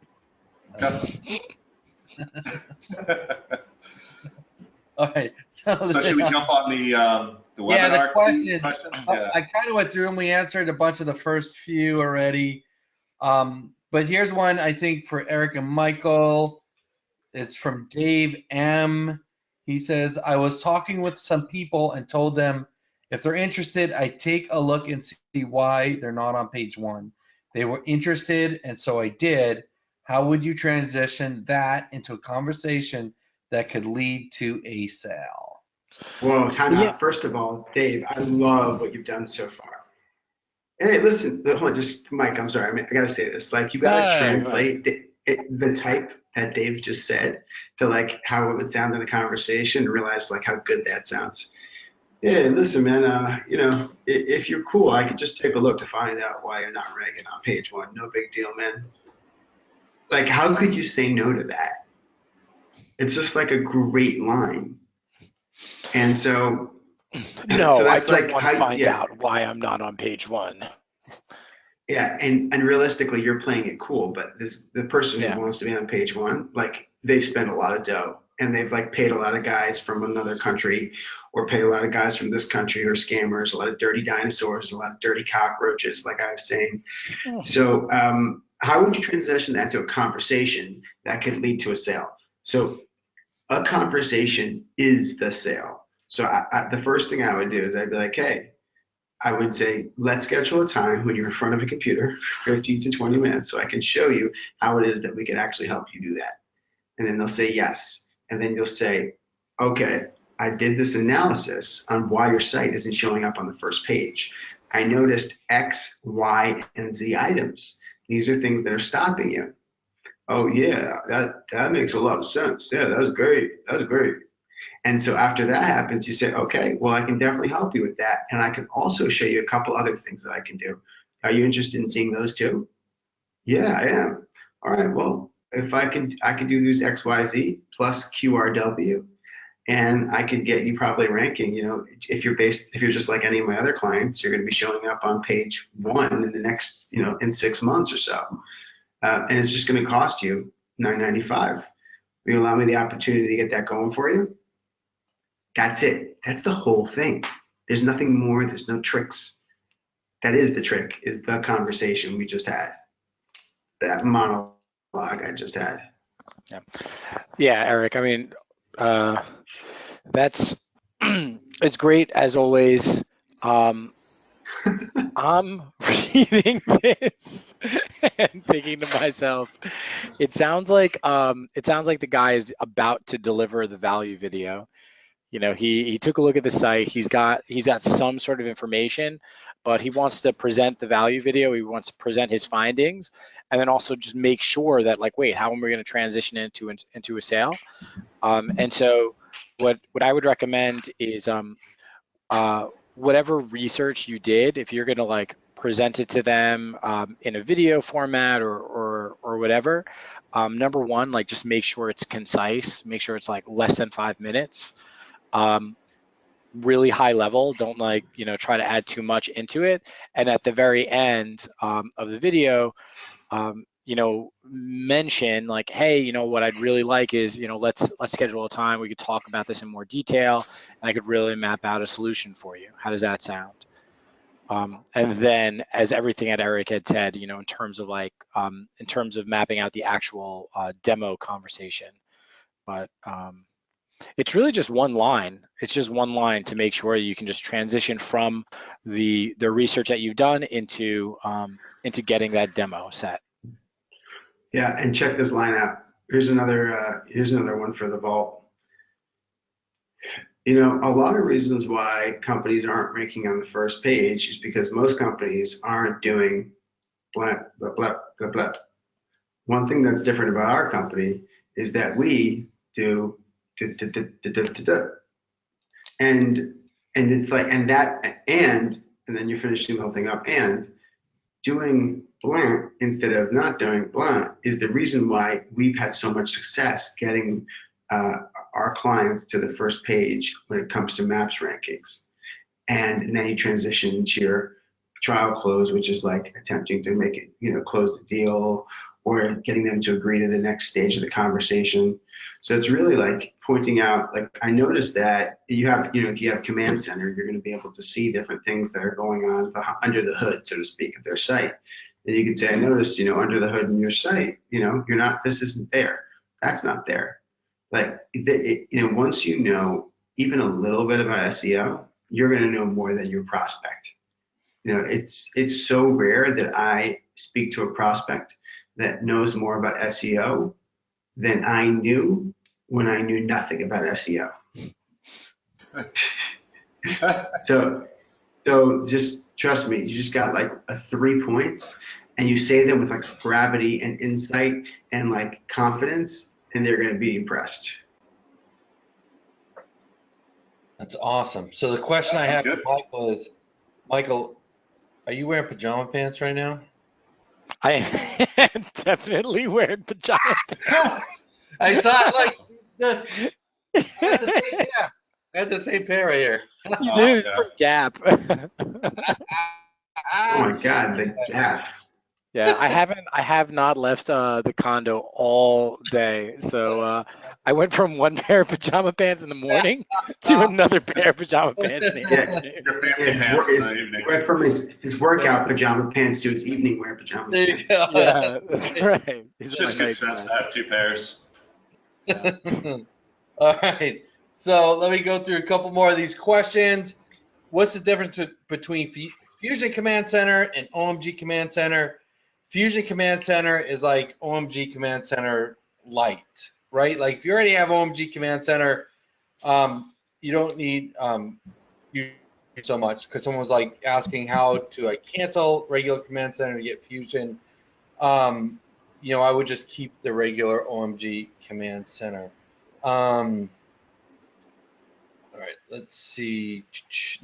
All right. So should we jump on the webinar? Yeah, the question. questions? I kind of went through and we answered a bunch of the first few already. But here's one I think for Eric and Michael. It's from Dave M. He says, I was talking with some people and told them if they're interested, I take a look and see why they're not on page 1. They were interested, and so I did. How would you transition that into a conversation that could lead to a sale? Whoa, time out. First of all, Dave, I love what you've done so far. Hey, listen, hold on, just Mike, I'm sorry. I got to say this. Like, you got to translate the type that Dave just said to like how it would sound in a conversation and realize like how good that sounds. Yeah, listen, man, if you're cool, I could just take a look to find out why you're not ranking on page 1. No big deal, man. Like, how could you say no to that? It's just like a great line. And so, no, I don't want to find out why I'm not on page 1. Yeah, and realistically, you're playing it cool, but the person who wants to be on page 1, like they spend a lot of dough, and they've like paid a lot of guys from another country, or paid a lot of guys from this country, or scammers, a lot of dirty dinosaurs, a lot of dirty cockroaches, like I was saying. So, how would you transition that to a conversation that could lead to a sale? So, a conversation is the sale. So, the first thing I would do is I'd be like, hey, I would say, let's schedule a time when you're in front of a computer, 15 to 20 minutes, so I can show you how it is that we can actually help you do that. And then they'll say yes. And then you'll say, okay, I did this analysis on why your site isn't showing up on the first page. I noticed X, Y, and Z items. These are things that are stopping you. Oh yeah, that makes a lot of sense. Yeah, that was great. That was great. And so after that happens, you say, okay, well, I can definitely help you with that. And I can also show you a couple other things that I can do. Are you interested in seeing those too? Yeah, I am. All right, well, if I can do these X, Y, Z plus QRW, and I could get you probably ranking, if you're just like any of my other clients, you're going to be showing up on page 1 in the next, in 6 months or so. And it's just going to cost you $9.95. Will you allow me the opportunity to get that going for you? That's it. That's the whole thing. There's nothing more. There's no tricks. That is the trick, is the conversation we just had. That monologue I just had. Yeah, Eric, I mean, that's, it's great as always. I'm reading this and thinking to myself, it sounds like the guy is about to deliver the value video. You know, he took a look at the site. He's got some sort of information, but he wants to present the value video. He wants to present his findings, and then also just make sure that, like, wait, how am we going to transition into a sale? And so what I would recommend is whatever research you did, if you're going to like present it to them in a video format or whatever, number one, like just make sure it's concise, make sure it's like less than 5 minutes, really high level. Don't like, you know, try to add too much into it. And at the very end of the video, you know, mention like, hey, you know, what I'd really like is, you know, let's schedule a time we could talk about this in more detail, and I could really map out a solution for you. How does that sound? And then, as everything that Eric had said, you know, in terms of like, in terms of mapping out the actual demo conversation, but it's really just one line. It's just one line to make sure you can just transition from the research that you've done into getting that demo set. Yeah, and check this line out. Here's another one for the vault. You know, a lot of reasons why companies aren't ranking on the first page is because most companies aren't doing blah, blah, blah, blah, blah. One thing that's different about our company is that we do and it's like, and then you're finishing the whole thing up, and doing blah instead of not doing blah is the reason why we've had so much success getting our clients to the first page when it comes to maps rankings. And then you transition to your trial close, which is like attempting to make it, you know, close the deal or getting them to agree to the next stage of the conversation. So it's really like pointing out, like, I noticed that you have, you know, if you have Command Center, you're going to be able to see different things that are going on under the hood, so to speak, of their site. And you can say, I noticed, you know, under the hood in your site, you know, you're not, this isn't there. That's not there. Like, you know, once you know even a little bit about SEO, you're going to know more than your prospect. You know, it's so rare that I speak to a prospect that knows more about SEO than I knew when I knew nothing about SEO. So just trust me, you just got like 3 points and you say them with like gravity and insight and like confidence, and they're going to be impressed. That's awesome. So the question I have for Michael is, Michael, are you wearing pajama pants right now? I am definitely wearing pajama pants. I saw it like I had the same pair right here. You do, it's for Gap. Oh my God, the Gap. Yeah, I have not left the condo all day. So I went from one pair of pajama pants in the morning to another pair of pajama pants in the afternoon. Your fancy pants in the evening. Went from his workout pajama pants to his evening wear pajama There you pants. go. Yeah, that's right. It's just good sense to have 2 pairs. All right. So let me go through a couple more of these questions. What's the difference between Fusion Command Center and OMG Command Center? Fusion Command Center is like OMG Command Center light, right? Like if you already have OMG Command Center, you don't need you so much, because someone was like asking how to like cancel regular Command Center to get Fusion. You know, I would just keep the regular OMG Command Center. All right, let's see.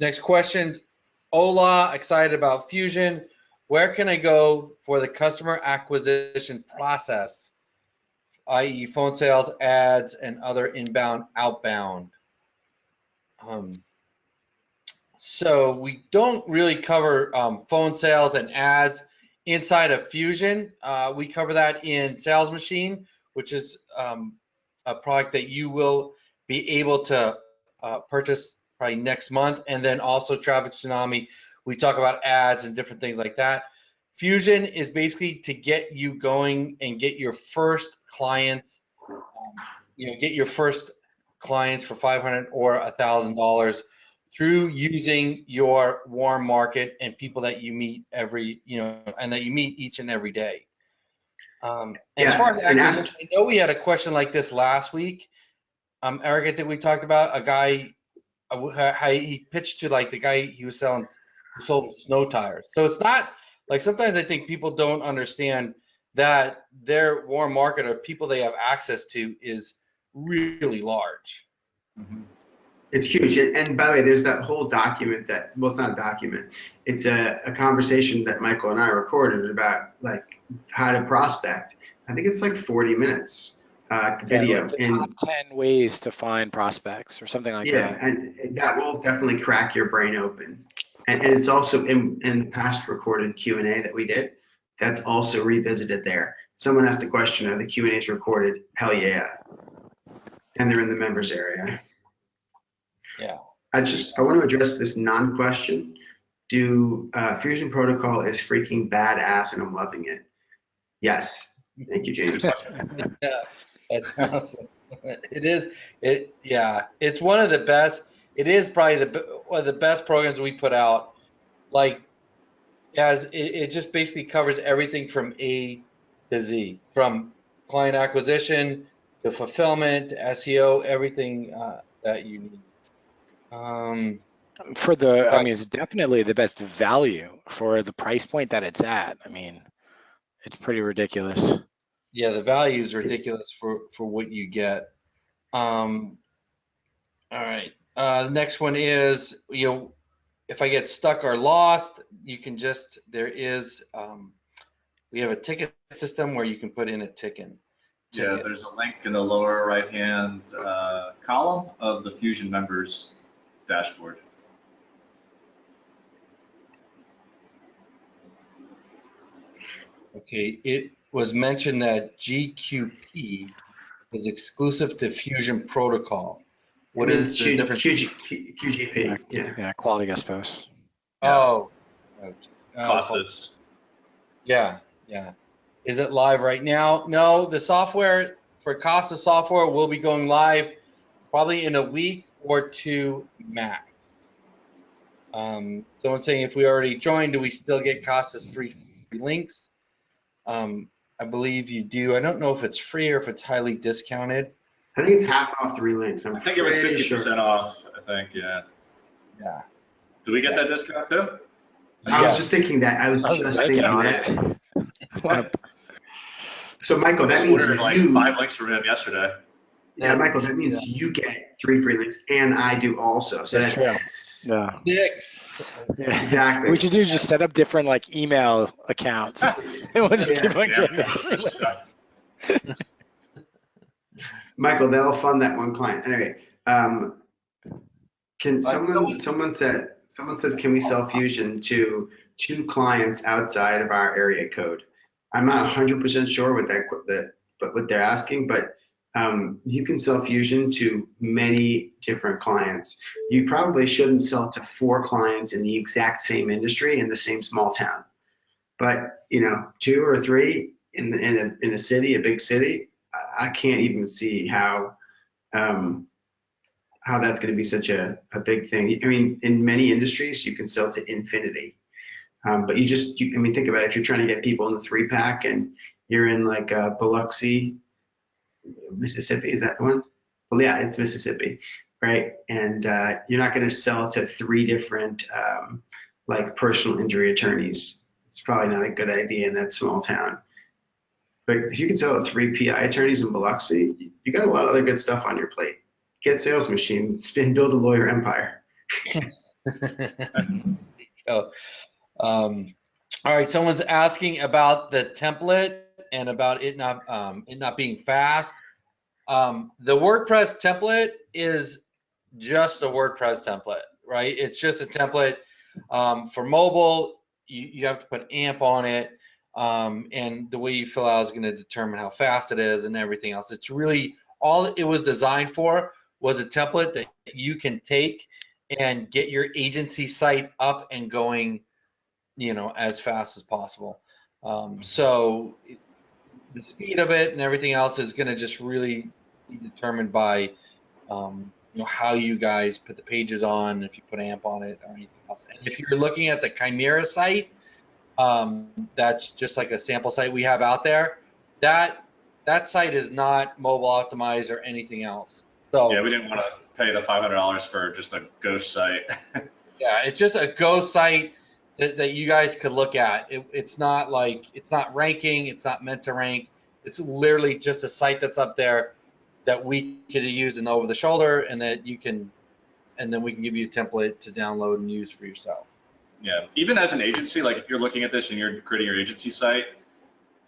Next question. Hola, excited about Fusion. Where can I go for the customer acquisition process, i.e. phone sales, ads, and other inbound, outbound? So we don't really cover phone sales and ads inside of Fusion. We cover that in Sales Machine, which is a product that you will be able to purchase probably next month. And then also Traffic Tsunami, we talk about ads and different things like that. Fusion is basically to get you going and get your first clients, get your first clients for $500 or $1,000 through using your warm market and people that you meet and that you meet each and every day. As far as acquisition, I know we had a question like this last week. Eric, I think we talked about a guy how he pitched to like the guy he was selling, who sold snow tires. So it's not like, sometimes I think people don't understand that their warm market or people they have access to is really large. Mhm. It's huge. And by the way, there's that whole document that, well, it's not a document. It's a conversation that Michael and I recorded about like how to prospect. I think it's like 40 minutes video. Like the top And 10 ways to find prospects or something like yeah, that. and that will definitely crack your brain open. And it's also in past recorded Q&A that we did, that's also revisited there. Someone asked a question, are the Q&As recorded? Hell yeah. And they're in the members area. Yeah. I want to address this non-question. Fusion Protocol is freaking badass and I'm loving it. Yes. Thank you, James. Yeah, that's awesome. It is. Yeah. It's one of the best. It is probably one of the best programs we put out. Like, as it just basically covers everything from A to Z, from client acquisition to fulfillment to SEO, everything that you need. Um, For the, I right. mean, it's definitely the best value for the price point that it's at. I mean, it's pretty ridiculous. Yeah, the value is ridiculous for what you get. Um, all right. The next one is, if I get stuck or lost, you can just, we have a ticket system where you can put in a Yeah, ticket. there's a link in the lower right-hand column of the Fusion members dashboard. Okay, it was mentioned that GQP is exclusive to Fusion Protocol. What is the difference? QGP, yeah. Yeah, quality guest posts. Yeah, Oh, Kostas. yeah, yeah. Is it live right now? No, the software for Kosta software will be going live probably in a week or two max. Someone's saying, if we already joined, do we still get Kosta's 3 free links? I believe you do. I don't know if it's free or if it's highly discounted. I think it's half off 3 links. I'm I think it was pretty 50% sure. off, I think, yeah. Yeah. Do we get that discount too? I was Yeah. just thinking that. I was I was just banking thinking on that. it. So Michael, I that just means ordered like you, 5 links from him yesterday. yeah, Michael, that means you get 3 free links and I do also. So That's that's true. Yeah. 6. Yeah. exactly. We should do just set up different like email accounts and we'll just keep on Yeah, getting it. 100%. Michael, that'll fund that one client. Anyway, someone says, can we sell Fusion to 2 clients outside of our area code? I'm not 100% sure what they're asking, but you can sell Fusion to many different clients. You probably shouldn't sell to 4 clients in the exact same industry in the same small town, but 2 or 3 in a city, a big city, I can't even see how that's going to be such a big thing. I mean, in many industries, you can sell to infinity. But I mean, think about it. If you're trying to get people in the 3-pack and you're in like Biloxi, Mississippi, is that the one? Well, yeah, it's Mississippi, right? And you're not going to sell to 3 different like personal injury attorneys. It's probably not a good idea in that small town. But if you can sell to 3 PI attorneys in Biloxi, you got a lot of other good stuff on your plate. Get Sales Machine, build a lawyer empire. Oh, all right. Someone's asking about the template and about it not being fast. The WordPress template is just a WordPress template, right? It's just a template for mobile. You have to put AMP on it, and the way you fill out is going to determine how fast it is and everything else. It's really all it was designed for was a template that you can take and get your agency site up and going, as fast as possible. So the speed of it and everything else is going to just really be determined by how you guys put the pages on, if you put AMP on it or anything else. And if you're looking at the Chimera site, that's just like a sample site we have out there. That site is not mobile optimized or anything else. So Yeah, we didn't want to pay the $500 for just a ghost site. yeah, it's just a Go site that you guys could look at. It's not like, it's not ranking. It's not meant to rank. It's literally just a site that's up there that we could use and over the shoulder, and that you can, and then we can give you a template to download and use for yourself. Yeah, even as an agency, like if you're looking at this and you're creating your agency site,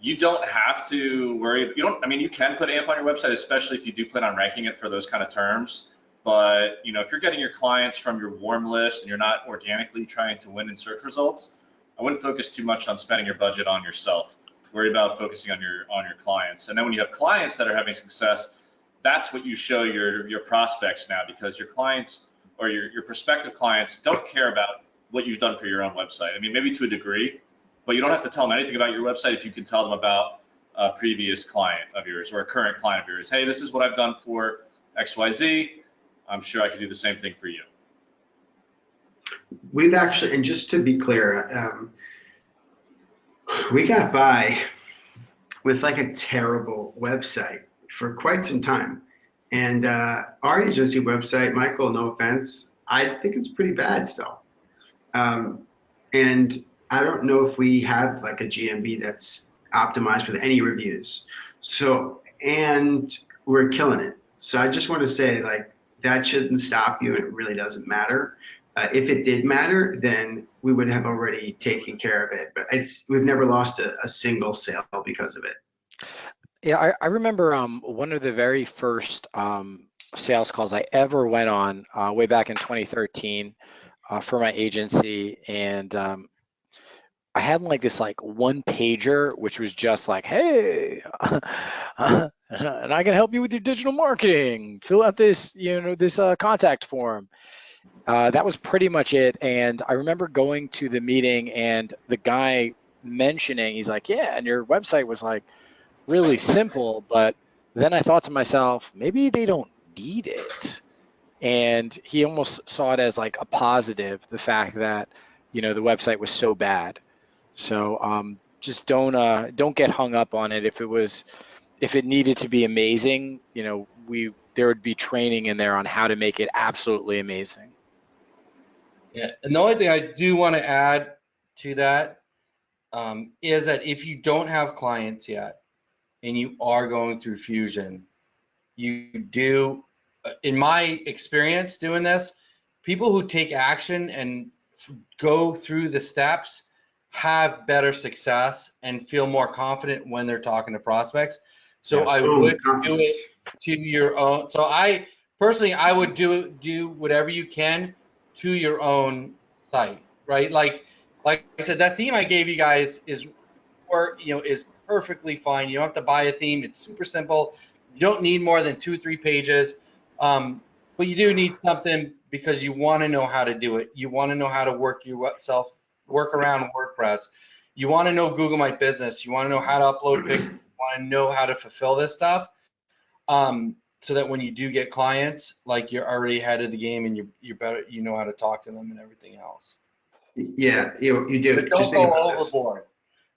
you don't have to worry. You don't, I mean, you can put AMP on your website, especially if you do plan on ranking it for those kind of terms. But, you know, if you're getting your clients from your warm list and you're not organically trying to win in search results, I wouldn't focus too much on spending your budget on yourself. Worry about focusing on your clients. And then when you have clients that are having success, that's what you show your prospects now, because your clients or your prospective clients don't care about what you've done for your own website. I mean, maybe to a degree, but you don't have to tell them anything about your website if you can tell them about a previous client of yours or a current client of yours. Hey, this is what I've done for XYZ. I'm sure I could do the same thing for you. We've actually, and just to be clear, we got by with like a terrible website for quite some time. And our agency website, Michael, no offense, I think it's pretty bad still. And I don't know if we have like a GMB that's optimized with any reviews. So, and we're killing it. So I just want to say, like, that shouldn't stop you. It really doesn't matter. If it did matter, then we would have already taken care of it. But we've never lost a single sale because of it. Yeah, I remember one of the very first sales calls I ever went on way back in 2013 for my agency, and I had like this like one pager, which was just like, hey, and I can help you with your digital marketing. Fill out this, this contact form. That was pretty much it. And I remember going to the meeting and the guy mentioning, he's like, yeah, and your website was like really simple, but then I thought to myself, maybe they don't need it. And he almost saw it as like a positive, the fact that, the website was so bad. So just don't get hung up on it. If it needed to be amazing, there would be training in there on how to make it absolutely amazing. Yeah, and the only thing I do want to add to that is that if you don't have clients yet and you are going through Fusion, you do, in my experience doing this, people who take action and go through the steps have better success and feel more confident when they're talking to prospects. So I would do it to your own. So I personally, I would do whatever you can to your own site, right? Like I said, that theme I gave you guys is perfectly fine. You don't have to buy a theme. It's super simple. You don't need more than 2-3 pages. But you do need something because you want to know how to do it. You want to know how to work around WordPress. You want to know Google My Business. You want to know how to upload pictures. You want to know how to fulfill this stuff. So that when you do get clients, like, you're already ahead of the game and you're better, you know how to talk to them and everything else. Yeah, you do. But don't Just go think about this. overboard.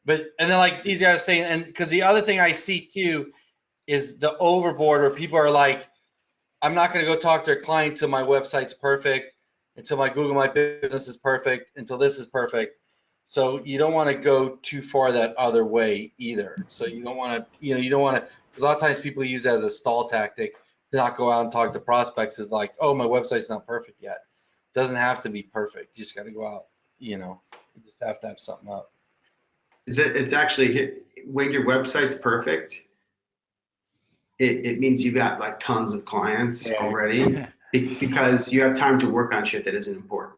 And then, like these guys saying, and because the other thing I see too is the overboard, where people are like, I'm not going to go talk to a client until my website's perfect, until my Google My Business is perfect, until this is perfect. So you don't want to go too far that other way either. So you don't want to, you don't want to, because a lot of times people use that as a stall tactic to not go out and talk to prospects, is like, oh, my website's not perfect yet. It doesn't have to be perfect. You just got to go out, you just have to have something up. It's actually, when your website's perfect, it means you've got like tons of clients already because you have time to work on shit that isn't important.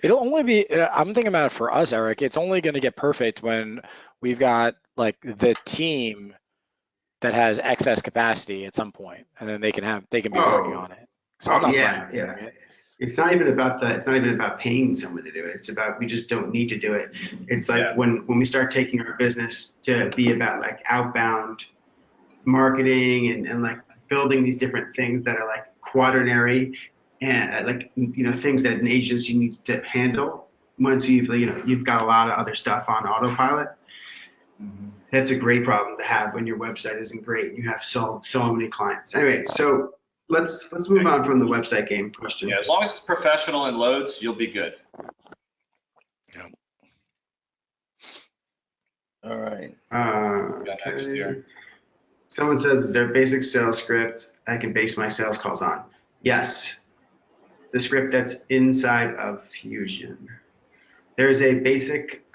It'll only be, I'm thinking about it for us, Eric, it's only going to get perfect when we've got like the team that has excess capacity at some point, and then they can be working on it. So I'm not planning on doing it. It's not even about paying someone to do it. It's about, we just don't need to do it. It's like when we start taking our business to be about like outbound marketing and like building these different things that are like quaternary and like, things that an agency needs to handle. Once you've got a lot of other stuff on autopilot, that's a great problem to have when your website isn't great and you have so many clients. Anyway, so let's move on from the website game question. Yeah, as long as it's professional and loads, you'll be good. All right. Got next Okay. here. Someone says, is there a basic sales script I can base my sales calls on? Yes. The script that's inside of Fusion. There is a basic,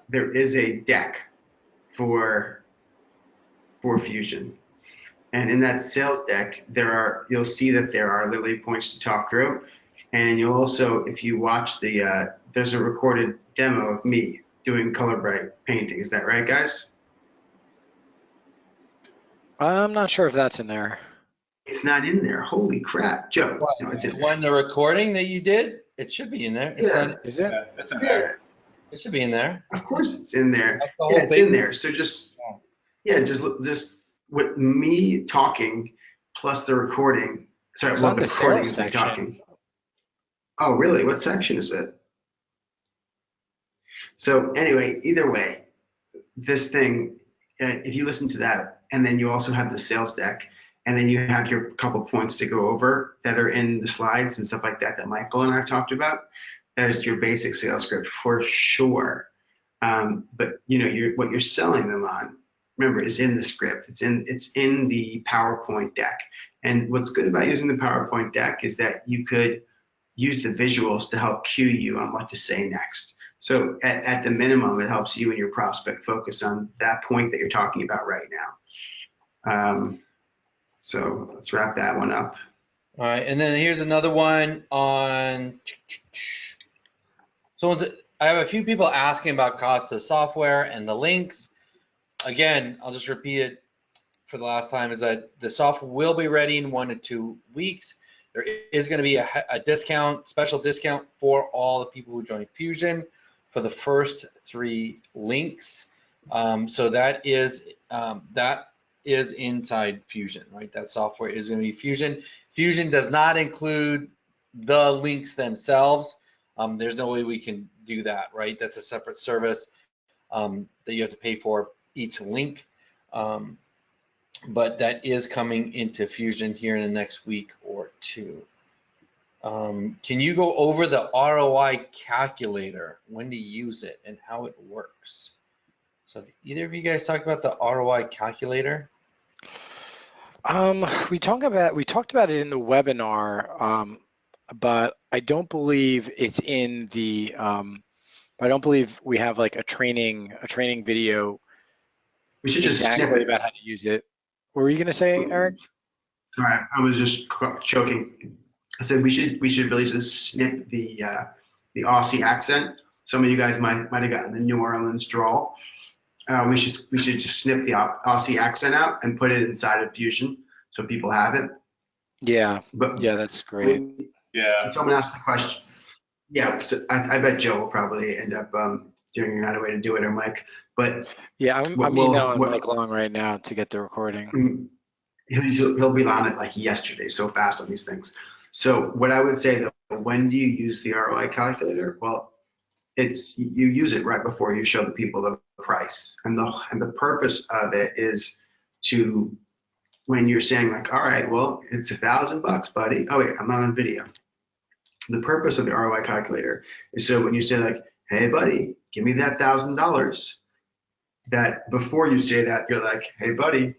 there is a deck for Fusion. And in that sales deck, you'll see that there are literally points to talk through. And you'll also, if you watch there's a recorded demo of me doing color bright painting. Is that right, guys? I'm not sure if that's in there. It's not in there. Holy crap, Joe. What, No, it's in the there. one, the recording that you did? It should be in there. It's Yeah. not. Is it? Yeah, it's in Yeah, there. It should be in there. of course it's in there. That's the whole Yeah, it's big- in there. So just with me talking plus the recording. Sorry, It's well, on the the recording sales is me section. talking. Oh, really? What section is it? So anyway, either way, this thing, if you listen to that, and then you also have the sales deck, and then you have your couple points to go over that are in the slides and stuff like that that Michael and I talked about, that is your basic sales script for sure. But what you're selling them on, remember, is in the script. It's in the PowerPoint deck. And what's good about using the PowerPoint deck is that you could use the visuals to help cue you on what to say next. So at the minimum, it helps you and your prospect focus on that point that you're talking about right now. So let's wrap that one up. All right, and then here's another one on. I have a few people asking about Kosta software and the links. Again, I'll just repeat it for the last time, is that the software will be ready in 1 to 2 weeks. There is going to be a discount, special discount for all the people who join Fusion for the first 3 links. So that is inside Fusion, right? That software is going to be Fusion. Fusion does not include the links themselves. There's no way we can do that, right? That's a separate service that you have to pay for each link. But that is coming into Fusion here in the next week or 2. Can you go over the ROI calculator, when to use it and how it works? So either of you guys talk about the ROI calculator? We talked about it in the webinar, but I don't believe it's in the. I don't believe we have like a training video We should just snip exactly it. about how to use it. What were you gonna say, Eric? All right, I was just joking. I said we should really just snip the Aussie accent. Some of you guys might have gotten the New Orleans drawl. We should just snip the Aussie accent out and put it inside of Fusion so people have it. Yeah, But yeah, that's great. Yeah. when someone asked the question, yeah, so I bet Joe will probably end up figuring out a way to do it, or Mike. But Yeah, I'm emailing Mike Long right now to get the recording. He'll be on it like yesterday, so fast on these things. So what I would say though, when do you use the ROI calculator? Well, you use it right before you show the people the price, and the purpose of it is to, when you're saying like, all right, well, it's $1,000, buddy. Oh wait, I'm not on video. The purpose of the ROI calculator is so when you say like, hey buddy, give me that $1,000, that before you say that, you're like, hey buddy,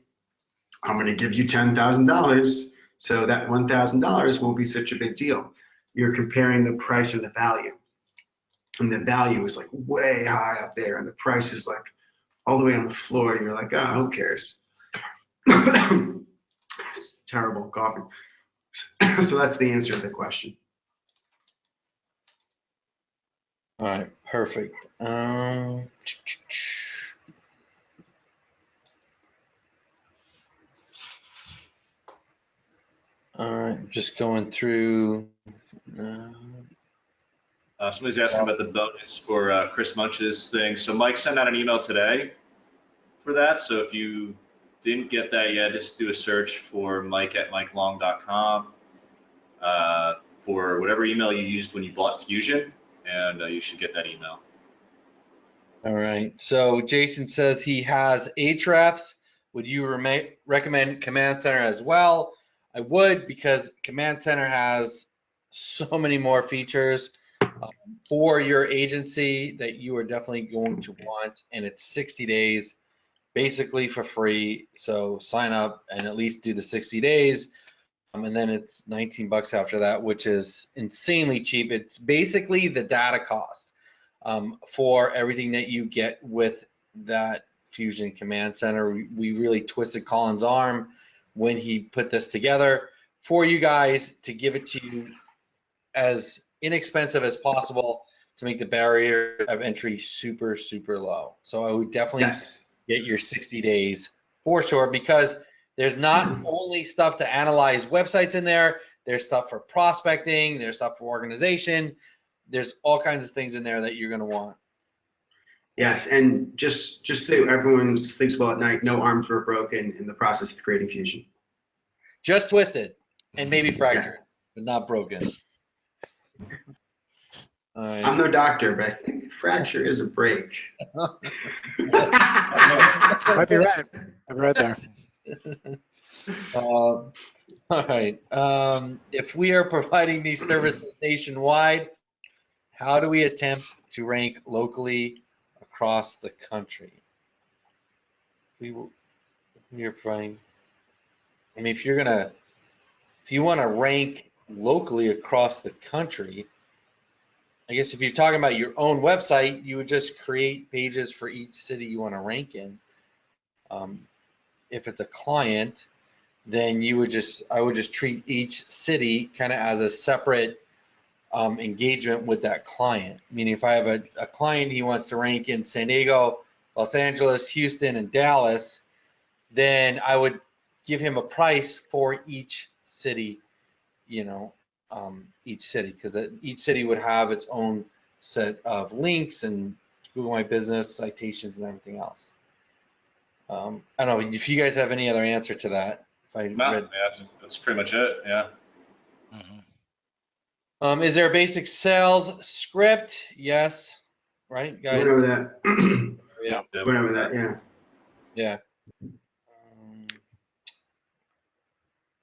I'm going to give you $10,000. So that $1,000 won't be such a big deal. You're comparing the price and the value. And the value is like way high up there, and the price is like all the way on the floor, and you're like, oh, who cares? It's terrible coughing. So that's the answer to the question. All right, perfect. All right, just going through. Somebody's asking about the bonus for Chris Munch's thing. So Mike sent out an email today for that. So if you didn't get that yet, just do a search for mike@mikelong.com for whatever email you used when you bought Fusion, and you should get that email. All right, so Jason says he has Ahrefs. Would you recommend Command Center as well? I would, because Command Center has so many more features for your agency that you are definitely going to want, and it's 60 days basically for free. So sign up and at least do the 60 days. And then it's 19 bucks after that, which is insanely cheap. It's basically the data cost for everything that you get with that Fusion Command Center. We really twisted Colin's arm when he put this together for you guys to give it to you as inexpensive as possible to make the barrier of entry super, super low. So I would definitely get your 60 days for sure, because there's not only stuff to analyze websites in there, there's stuff for prospecting, there's stuff for organization, there's all kinds of things in there that you're going to want. Yes, and just so everyone sleeps well at night, no arms were broken in the process of creating Fusion. Just twisted and maybe fractured, but not broken. All right. I'm no doctor, but I think fracture is a break. Might be right. I'm right there. All right. If we are providing these services nationwide, how do we attempt to rank locally across the country? We are providing. I mean, if you want to rank locally across the country, I guess if you're talking about your own website, you would just create pages for each city you want to rank in. If it's a client, then I would just treat each city kind of as a separate engagement with that client. Meaning, if I have a client, he wants to rank in San Diego, Los Angeles, Houston, and Dallas, then I would give him a price for each city, because each city would have its own set of links and Google My Business citations and everything else. I don't know if you guys have any other answer to that. That's pretty much it. Yeah. Mm-hmm. Is there a basic sales script? Yes. Right, guys? Went over that. Yeah. Went over that, yeah. Yeah.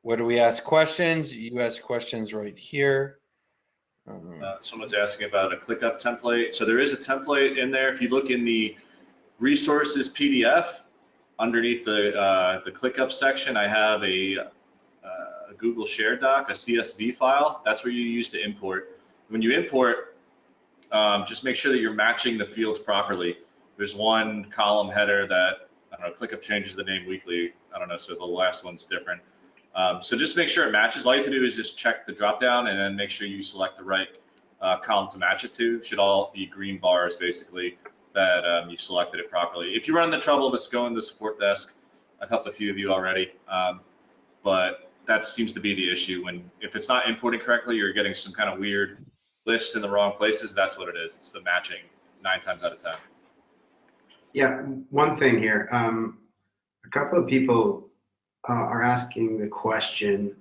Where do we ask questions? You ask questions right here. Someone's asking about a ClickUp template. So there is a template in there. If you look in the resources PDF, underneath the ClickUp section, I have a Google Shared Doc, a CSV file. That's where you use to import. When you import, just make sure that you're matching the fields properly. There's one column header that, I don't know, ClickUp changes the name weekly. I don't know, so the last one's different. So just make sure it matches. All you have to do is just check the dropdown and then make sure you select the right column to match it to. It should all be green bars, basically, that you selected it properly. If you run the trouble of just going to the support desk, I've helped a few of you already, but that seems to be the issue. If it's not importing correctly, you're getting some kind of weird lists in the wrong places. That's what it is. It's the matching 9 times out of 10. Yeah, one thing here. A couple of people are asking the question,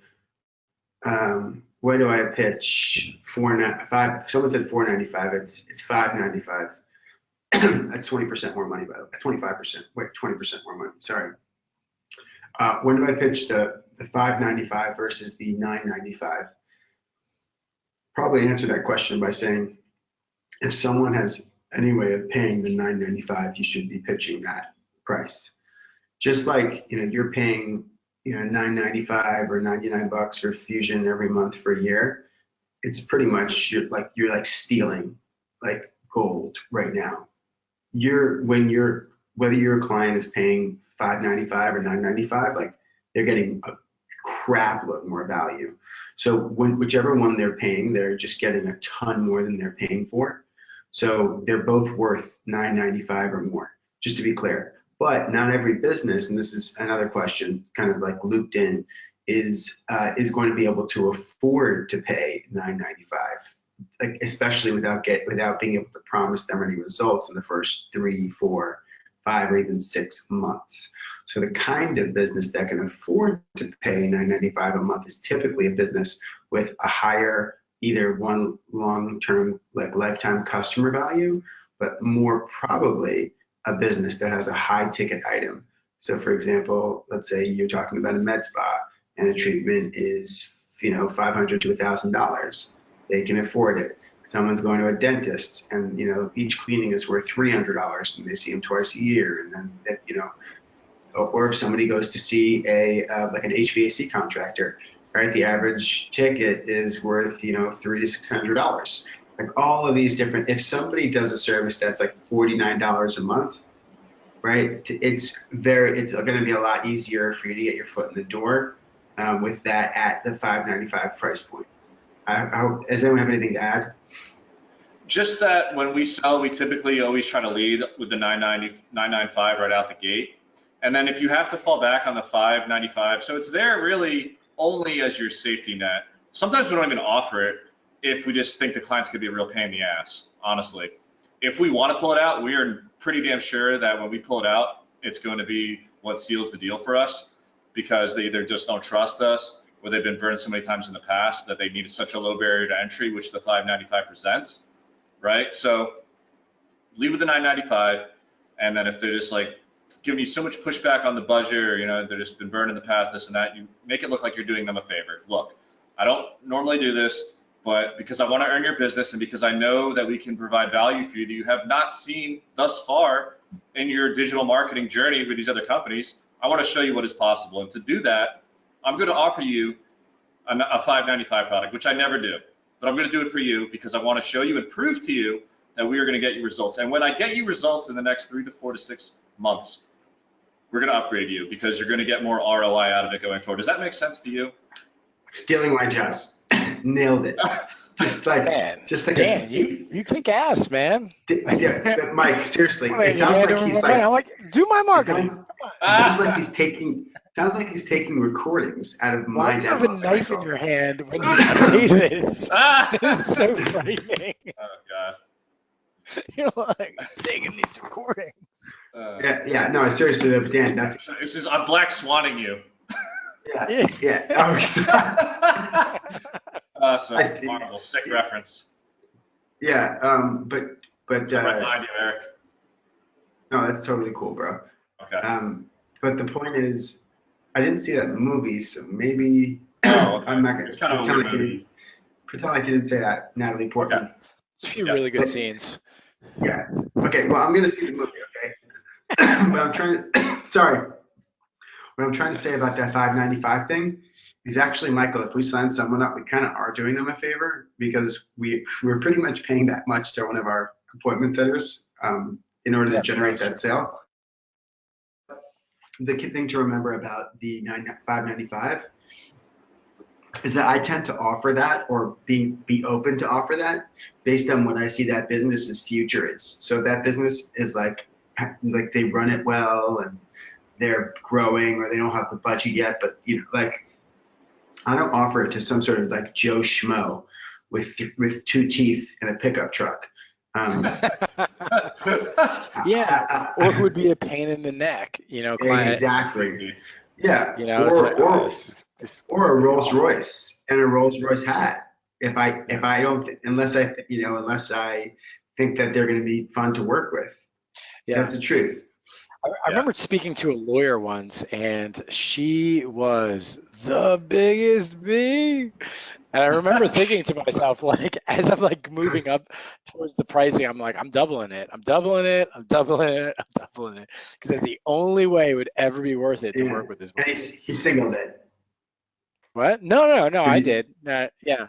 where do I pitch? $4.95. Someone said $4.95. It's $5.95. That's 20% more money, by the way. 25%. Wait, 20% more money. Sorry. When do I pitch the $5.95 versus the $9.95? Probably answer that question by saying, if someone has any way of paying the $9.95, you should be pitching that price. Just like you're paying $9.95 or $99 for Fusion every month for a year. It's pretty much you're like stealing like gold right now. Whether your client is paying $5.95 or $9.95, like they're getting a crap load more value. So whichever one they're paying, they're just getting a ton more than they're paying for. So they're both worth $9.95 or more, just to be clear. But not every business, and this is another question kind of like looped in, is going to be able to afford to pay $9.95, like especially without being able to promise them any results in the first 3, 4, 5, or even 6 months. So the kind of business that can afford to pay $9.95 a month is typically a business with a higher, either one long-term like lifetime customer value, but more probably a business that has a high ticket item. So for example, let's say you're talking about a med spa and a treatment is, $500 to $1,000. They can afford it. Someone's going to a dentist, and each cleaning is worth $300, and they see them twice a year, and then or if somebody goes to see like an HVAC contractor, right? The average ticket is worth $300 to $600. Like all of these different. If somebody does a service that's like $49 a month, right? It's going to be a lot easier for you to get your foot in the door with that at the $595 price point. Does anyone have anything to add? Just that when we sell, we typically always try to lead with the $995 right out the gate. And then if you have to fall back on the $595, so it's there really only as your safety net. Sometimes we don't even offer it if we just think the client's gonna be a real pain in the ass, honestly. If we want to pull it out, we are pretty damn sure that when we pull it out, it's going to be what seals the deal for us, because they either just don't trust us or they've been burned so many times in the past that they need such a low barrier to entry, which the $595 presents, right? So leave with the $995, and then if they're just like giving you so much pushback on the budget, or they've just been burned in the past, this and that, you make it look like you're doing them a favor. Look, I don't normally do this, but because I want to earn your business and because I know that we can provide value for you that you have not seen thus far in your digital marketing journey with these other companies, I want to show you what is possible. And to do that, I'm going to offer you a $595 product, which I never do, but I'm going to do it for you because I want to show you and prove to you that we are going to get you results. And when I get you results in the next 3 to 4 to 6 months, we're going to upgrade you because you're going to get more ROI out of it going forward. Does that make sense to you? Stealing my job. Nailed it. Just like Dan, you kick ass, man. Yeah, Mike, seriously, it sounds like he's like. I'm like, do my marketing. Sounds like he's taking. Sounds like he's taking recordings out of my. You have a knife in your hand when you say this. This is so frightening. Oh God. You're like, he's taking these recordings. Yeah. No, seriously, though, Dan, that's. It's just I'm black swanning you. Yeah. So horrible, sick reference. Yeah, but Right behind you, Eric. no, that's totally cool, bro. Okay. But the point is, I didn't see that in the movie, so maybe Okay. I'm not gonna It's kind of a pretend weird like you movie. didn't, pretend like you didn't say that, Natalie Portman. Okay. It's a few really good scenes. Yeah. Okay. Well, I'm gonna see the movie. Okay. But I'm trying to. Sorry. What I'm trying to say about that $595 thing is actually, Michael, if we sign someone up, we kind of are doing them a favor because we're pretty much paying that much to one of our appointment setters in order to generate that sale. The key thing to remember about the $595 is that I tend to offer that or be open to offer that based on what I see that business's future is. So if that business is like they run it well and they're growing or they don't have the budget yet, but I don't offer it to some sort of like Joe Schmo with 2 teeth and a pickup truck. Yeah, or who would be a pain in the neck, client. Exactly. Yeah. Or a Rolls Royce and a Rolls Royce hat. If I don't, unless I think that they're going to be fun to work with. Yeah, that's the truth. I remember speaking to a lawyer once, and she was the biggest bee. And I remember thinking to myself, like, as I'm like moving up towards the pricing, I'm like, I'm doubling it. Because that's the only way it would ever be worth it to work with this woman. And he's single then. What? No, I did. Yeah.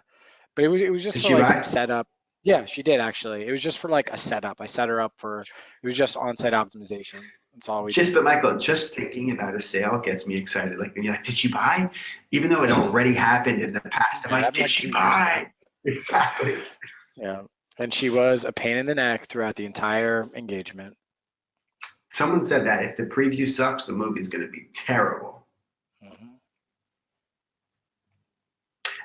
But it was just for like some setup. Yeah, she did actually. It was just for like a setup. I set her up for, it was just on-site optimization. That's all we did. But Michael, just thinking about a sale gets me excited. Like when you're like, did she buy? Even though it already happened in the past. I'm like, did she buy? Exactly. Yeah. And she was a pain in the neck throughout the entire engagement. Someone said that if the preview sucks, the movie's going to be terrible. Mm-hmm.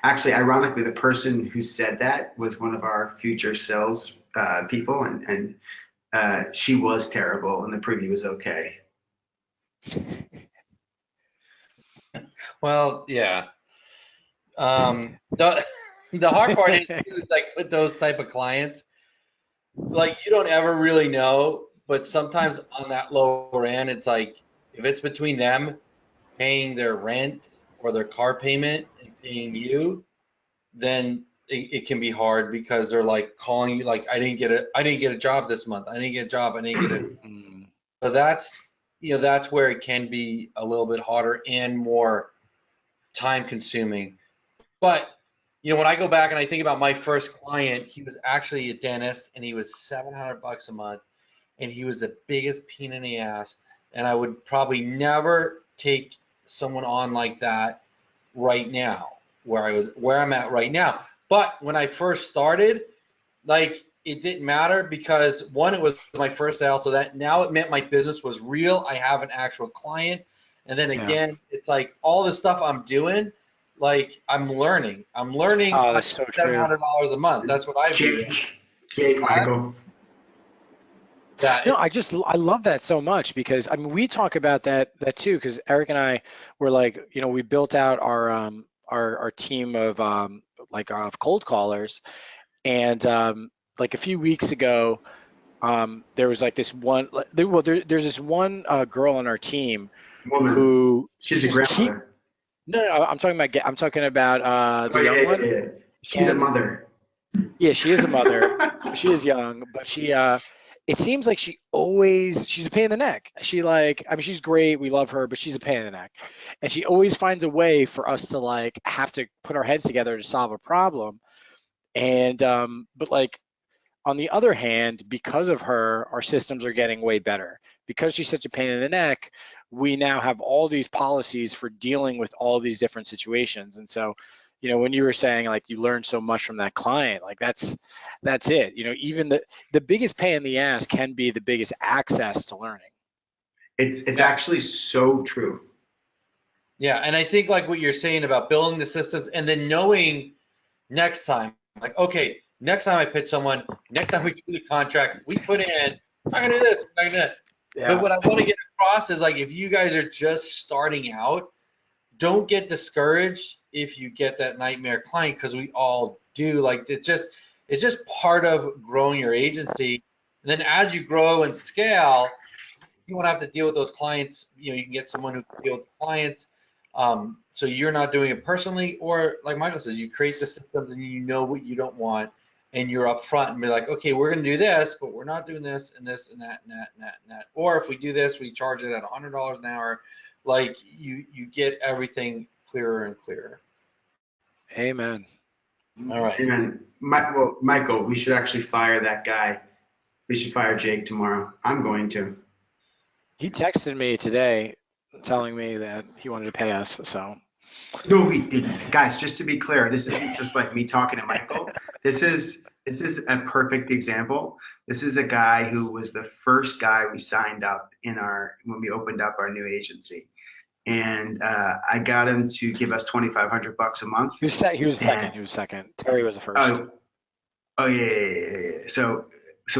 Actually, ironically, the person who said that was one of our future sales people, and she was terrible, and the preview was okay. Well, yeah. The hard part is like with those type of clients, like you don't ever really know, but sometimes on that lower end, it's like if it's between them paying their rent for their car payment and paying you, then it can be hard because they're like calling you like I didn't get a job this month. I didn't get a job. I didn't get it. Mm. So that's where it can be a little bit harder and more time consuming. But when I go back and I think about my first client, he was actually a dentist and he was $700 a month and he was the biggest pain in the ass. And I would probably never take someone on like that right now, where I'm at right now. But when I first started, like it didn't matter because one, it was my first sale, so that now it meant my business was real. I have an actual client. And then Yeah. again, it's like all the stuff I'm doing, like I'm learning. I'm learning Oh, that's so true. $700 a month. That's what I view. Jake, Michael. Yeah. No, I love that so much because I mean we talk about that too because Eric and I were like we built out our team of of cold callers and like a few weeks ago there was like this one there's this one girl on our team Woman. who She's a just keep grandmother. no, I'm talking about the Oh, young yeah, one. yeah, yeah. She's a And mother. yeah, she is a mother. She is young, but it seems like she's a pain in the neck. I mean, she's great. We love her, but she's a pain in the neck. And she always finds a way for us to like have to put our heads together to solve a problem. And, but like on the other hand, because of her, our systems are getting way better. Because she's such a pain in the neck, we now have all these policies for dealing with all these different situations. And so, when you were saying like you learned so much from that client, like that's it. Even the biggest pain in the ass can be the biggest access to learning. It's actually so true. Yeah, and I think like what you're saying about building the systems and then knowing next time, like, okay, next time I pitch someone, next time we do the contract, we put in, I'm not gonna do this, I'm not gonna. But Yeah. what I want to get across is like if you guys are just starting out, don't get discouraged if you get that nightmare client because we all do. Like it's just part of growing your agency. And then as you grow and scale, you won't have to deal with those clients. You can get someone who can deal with the clients. So you're not doing it personally, or like Michael says, you create the systems and you know what you don't want, and you're upfront and be like, okay, we're gonna do this, but we're not doing this and this and that and that and that and that. Or if we do this, we charge it at $100 an hour. Like you get everything clearer and clearer. Amen. All right. Amen. Well, Michael, we should actually fire that guy. We should fire Jake tomorrow. I'm going to. He texted me today telling me that he wanted to pay us. So No, we didn't. Guys, just to be clear, this isn't just like me talking to Michael. This is a perfect example. This is a guy who was the first guy we signed up when we opened up our new agency. And I got him to give us $2,500 a month. he was second. He was second. Terry was the first. Oh yeah. So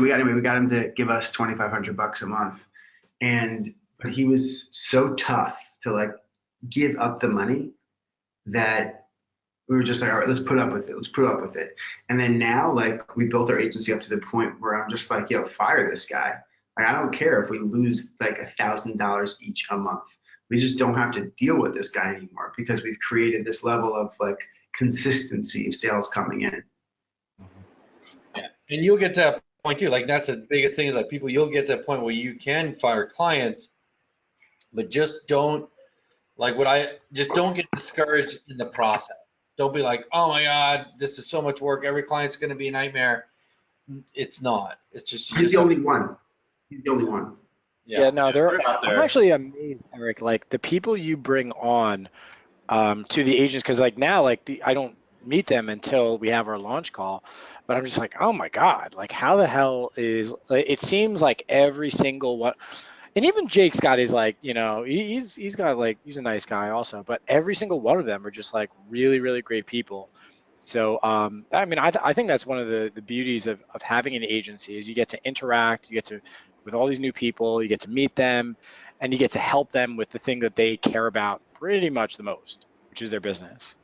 we got him to give us $2,500 a month. But he was so tough to like give up the money that we were just like, all right, let's put up with it. Let's put up with it. And then now, like, we built our agency up to the point where I'm just like, yo, fire this guy. Like, I don't care if we lose like $1,000 each a month. We just don't have to deal with this guy anymore because we've created this level of like consistency of sales coming in. Yeah. And you'll get to that point too. Like that's the biggest thing is like you'll get to a point where you can fire clients, but just don't just don't get discouraged in the process. Don't be like, oh my God, this is so much work. Every client's going to be a nightmare. It's not. It's just He's the only one. He's the only one. Yeah, no, out there. I'm actually amazed, Eric, like the people you bring on to the agents, because like now, like I don't meet them until we have our launch call, but I'm just like, oh my God, like how the hell it seems like every single one, and even Jake's got his like, he's got like, he's a nice guy also, but every single one of them are just like really, really great people. So, I mean, I think that's one of the beauties of having an agency is you get to interact, with all these new people, you get to meet them, and you get to help them with the thing that they care about pretty much the most, which is their business.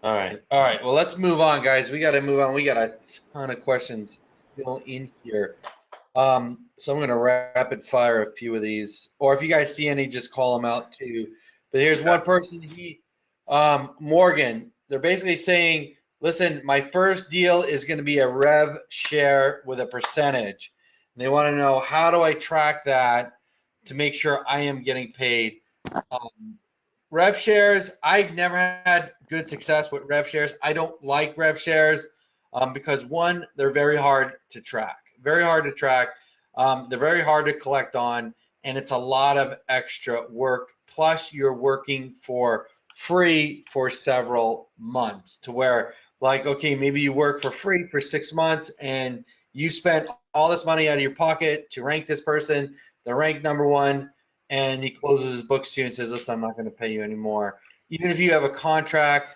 All right. All right. Well, let's move on, guys. We got to move on. We got a ton of questions still in here. So I'm going to rapid fire a few of these, or if you guys see any, just call them out too. But here's one person, Morgan, they're basically saying, listen, my first deal is going to be a rev share with a percentage. And they want to know, how do I track that to make sure I am getting paid? Rev shares, I've never had good success with rev shares. I don't like rev shares because one, they're very hard to track. Very hard to track. They're very hard to collect on, and it's a lot of extra work. Plus, you're working for free for several months to where, like, okay, maybe you work for free for 6 months and you spent all this money out of your pocket to rank this person. They're ranked number one, and he closes his books to you and says, listen, I'm not going to pay you anymore. Even if you have a contract,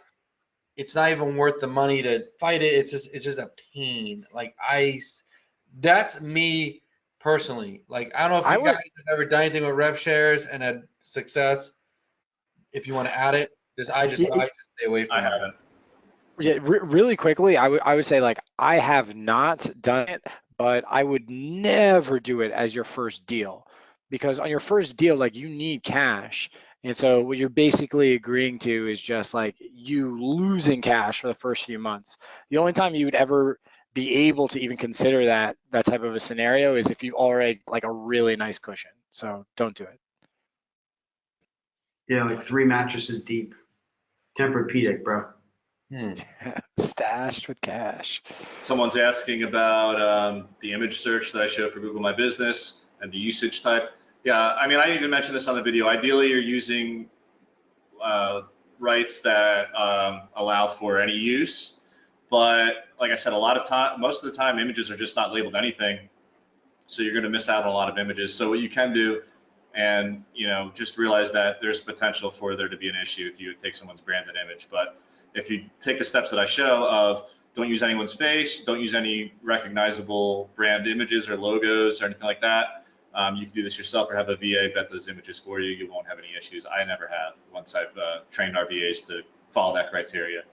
it's not even worth the money to fight it. It's just a pain. Like that's me personally. Like, I don't know if I you guys would, have ever done anything with rev shares and had success. If you want to add it, I just stay away I from it. haven't. yeah, really quickly, I would say like I have not done it, but I would never do it as your first deal because on your first deal, like you need cash. And so what you're basically agreeing to is just like you losing cash for the first few months. The only time you would ever be able to even consider that type of a scenario is if you already like a really nice cushion. So don't do it. Yeah, like 3 mattresses deep. Tempur-Pedic, bro. Stashed with cash. Someone's asking about the image search that I showed for Google My Business and the usage type. Yeah, I mean, I even mentioned this on the video. Ideally, you're using rights that allow for any use. But like I said, most of the time, images are just not labeled anything. So you're going to miss out on a lot of images. So what you can do, and just realize that there's potential for there to be an issue if you take someone's branded image. But if you take the steps that I show of don't use anyone's face, don't use any recognizable brand images or logos or anything like that, you can do this yourself or have a VA vet those images for you. You won't have any issues. I never have once I've trained our VAs to follow that criteria.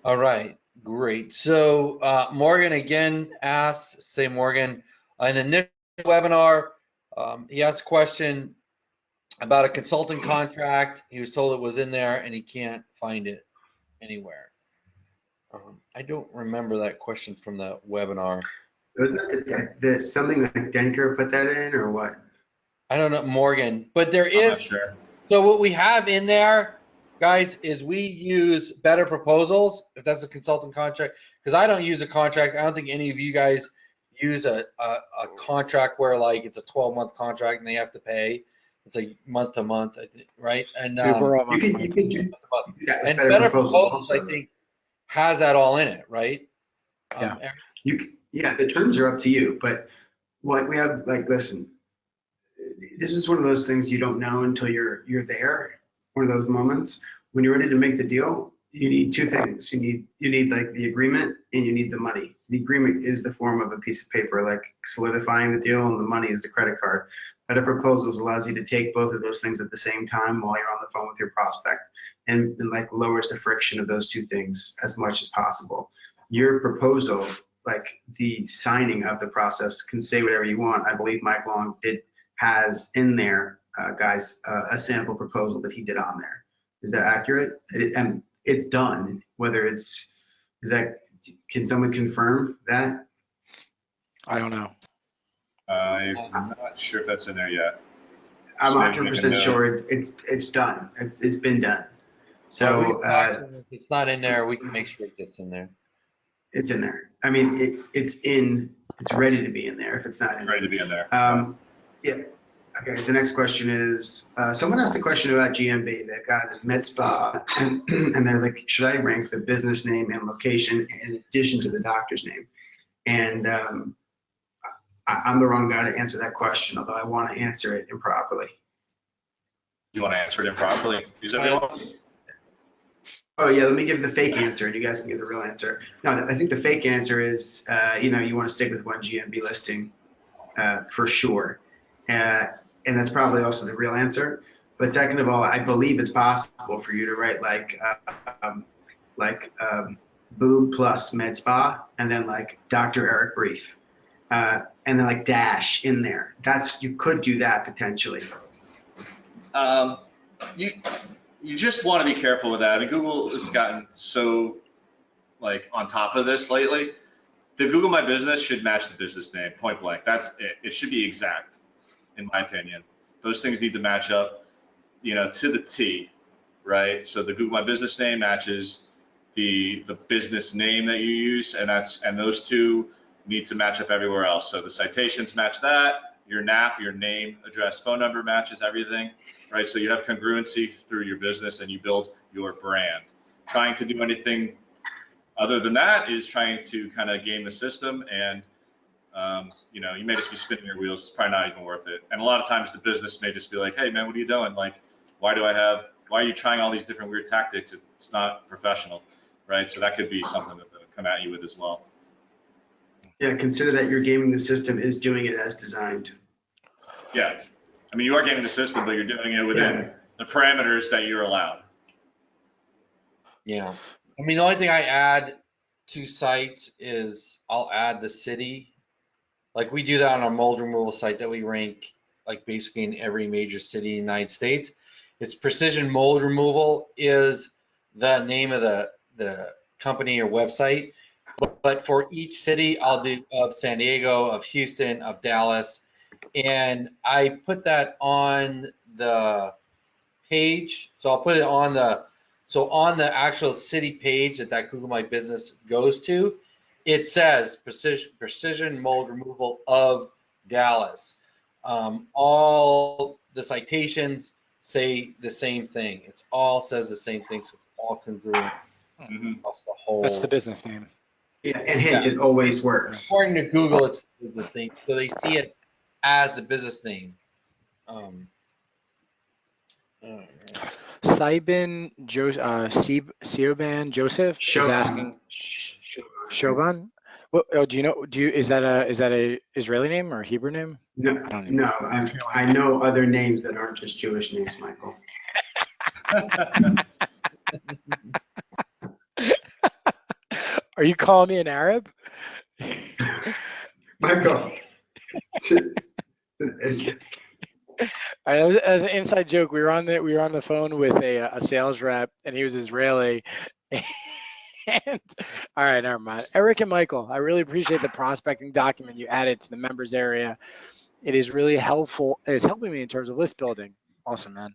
All right, great. So Morgan again asks, say Morgan, in the initial webinar, he asked a question about a consulting contract. He was told it was in there and he can't find it anywhere. I don't remember that question from the webinar. Wasn't that something like Denker put that in or what? I don't know, Morgan, but there I'm is. not sure. So what we have in there, guys, is we use better proposals if that's a consulting contract. Because I don't use a contract. I don't think any of you guys use a contract where like it's a 12-month contract and they have to pay. It's like month to month, I think, right? And We're all You can do that with and better better proposals proposals, also. I think, has that all in it, right? Yeah. Yeah, the terms are up to you, but what we have, like, listen, this is one of those things you don't know until you're there. One of those moments when you're ready to make the deal. You need two things. You need like the agreement and you need the money. The agreement is the form of a piece of paper, like solidifying the deal, and the money is the credit card. Better proposals allows you to take both of those things at the same time while you're on the phone with your prospect, and like lowers the friction of those two things as much as possible. Your proposal, like the signing of the process, can say whatever you want. I believe Mike Long has in there, guys, a sample proposal that he did on there. Is that accurate? And it's done. Can someone confirm that? I don't know. I'm not sure if that's in there yet. I'm So maybe we 100% can, sure it's done. It's been done. So if it's not in there, we can make sure it gets in there. it's in there. I mean, it's ready to be in there if it's not in there. ready to be in there. Yeah. Okay, the next question is, someone asked a question about GMB. They've got a med spa, and they're like, should I rank the business name and location in addition to the doctor's name? And I'm the wrong guy to answer that question, although I want to answer it improperly. You want to answer it improperly? Use everyone? Oh yeah, let me give the fake answer, and you guys can give the real answer. No, I think the fake answer is, you want to stick with one GMB listing for sure. And that's probably also the real answer. But second of all, I believe it's possible for you to write boob plus med spa and then like Dr. Eric Brief, and then like dash in there. You could do that potentially. you just want to be careful with that. I mean, Google has gotten so like on top of this lately. The Google My Business should match the business name, point blank. That's it. It should be exact, in my opinion. Those things need to match up, to the T, right? So the Google My Business name matches the business name that you use, and those two need to match up everywhere else. So the citations match that, your NAP, your name, address, phone number matches everything, right? So you have congruency through your business and you build your brand. Trying to do anything other than that is trying to kind of game the system, and you may just be spinning your wheels. It's probably not even worth it. And a lot of times the business may just be like, hey man, what are you doing? Like, why are you trying all these different weird tactics? It's not professional, right? So that could be something that they'll come at you with as well. Yeah, consider that your gaming the system is doing it as designed. Yeah, I mean, you are gaming the system, but you're doing it within the parameters that you're allowed. Yeah. I mean, the only thing I add to sites is I'll add the city. Like we do that on our mold removal site that we rank like basically in every major city in the United States. It's Precision Mold Removal is the name of the company or website. But for each city, I'll do of San Diego, of Houston, of Dallas. And I put that on the page. So I'll put it on the actual city page that Google My Business goes to, it says precision mold removal of Dallas. All the citations say the same thing. It all says the same thing, so it's all congruent across the whole. That's the business name. Yeah, and hence it always works. According to Google, it's the business name, so they see it as the business name. Siban Joseph is asking. Shoban. What? Oh, do you know? Is that a Israeli name or a Hebrew name? No, I don't even I know other names that aren't just Jewish names, Michael. Are you calling me an Arab? Michael. As an inside joke, we were on the phone with a sales rep, and he was Israeli. And all right, never mind. Eric and Michael, I really appreciate the prospecting document you added to the members area. It is really helpful. It is helping me in terms of list building. Awesome, man.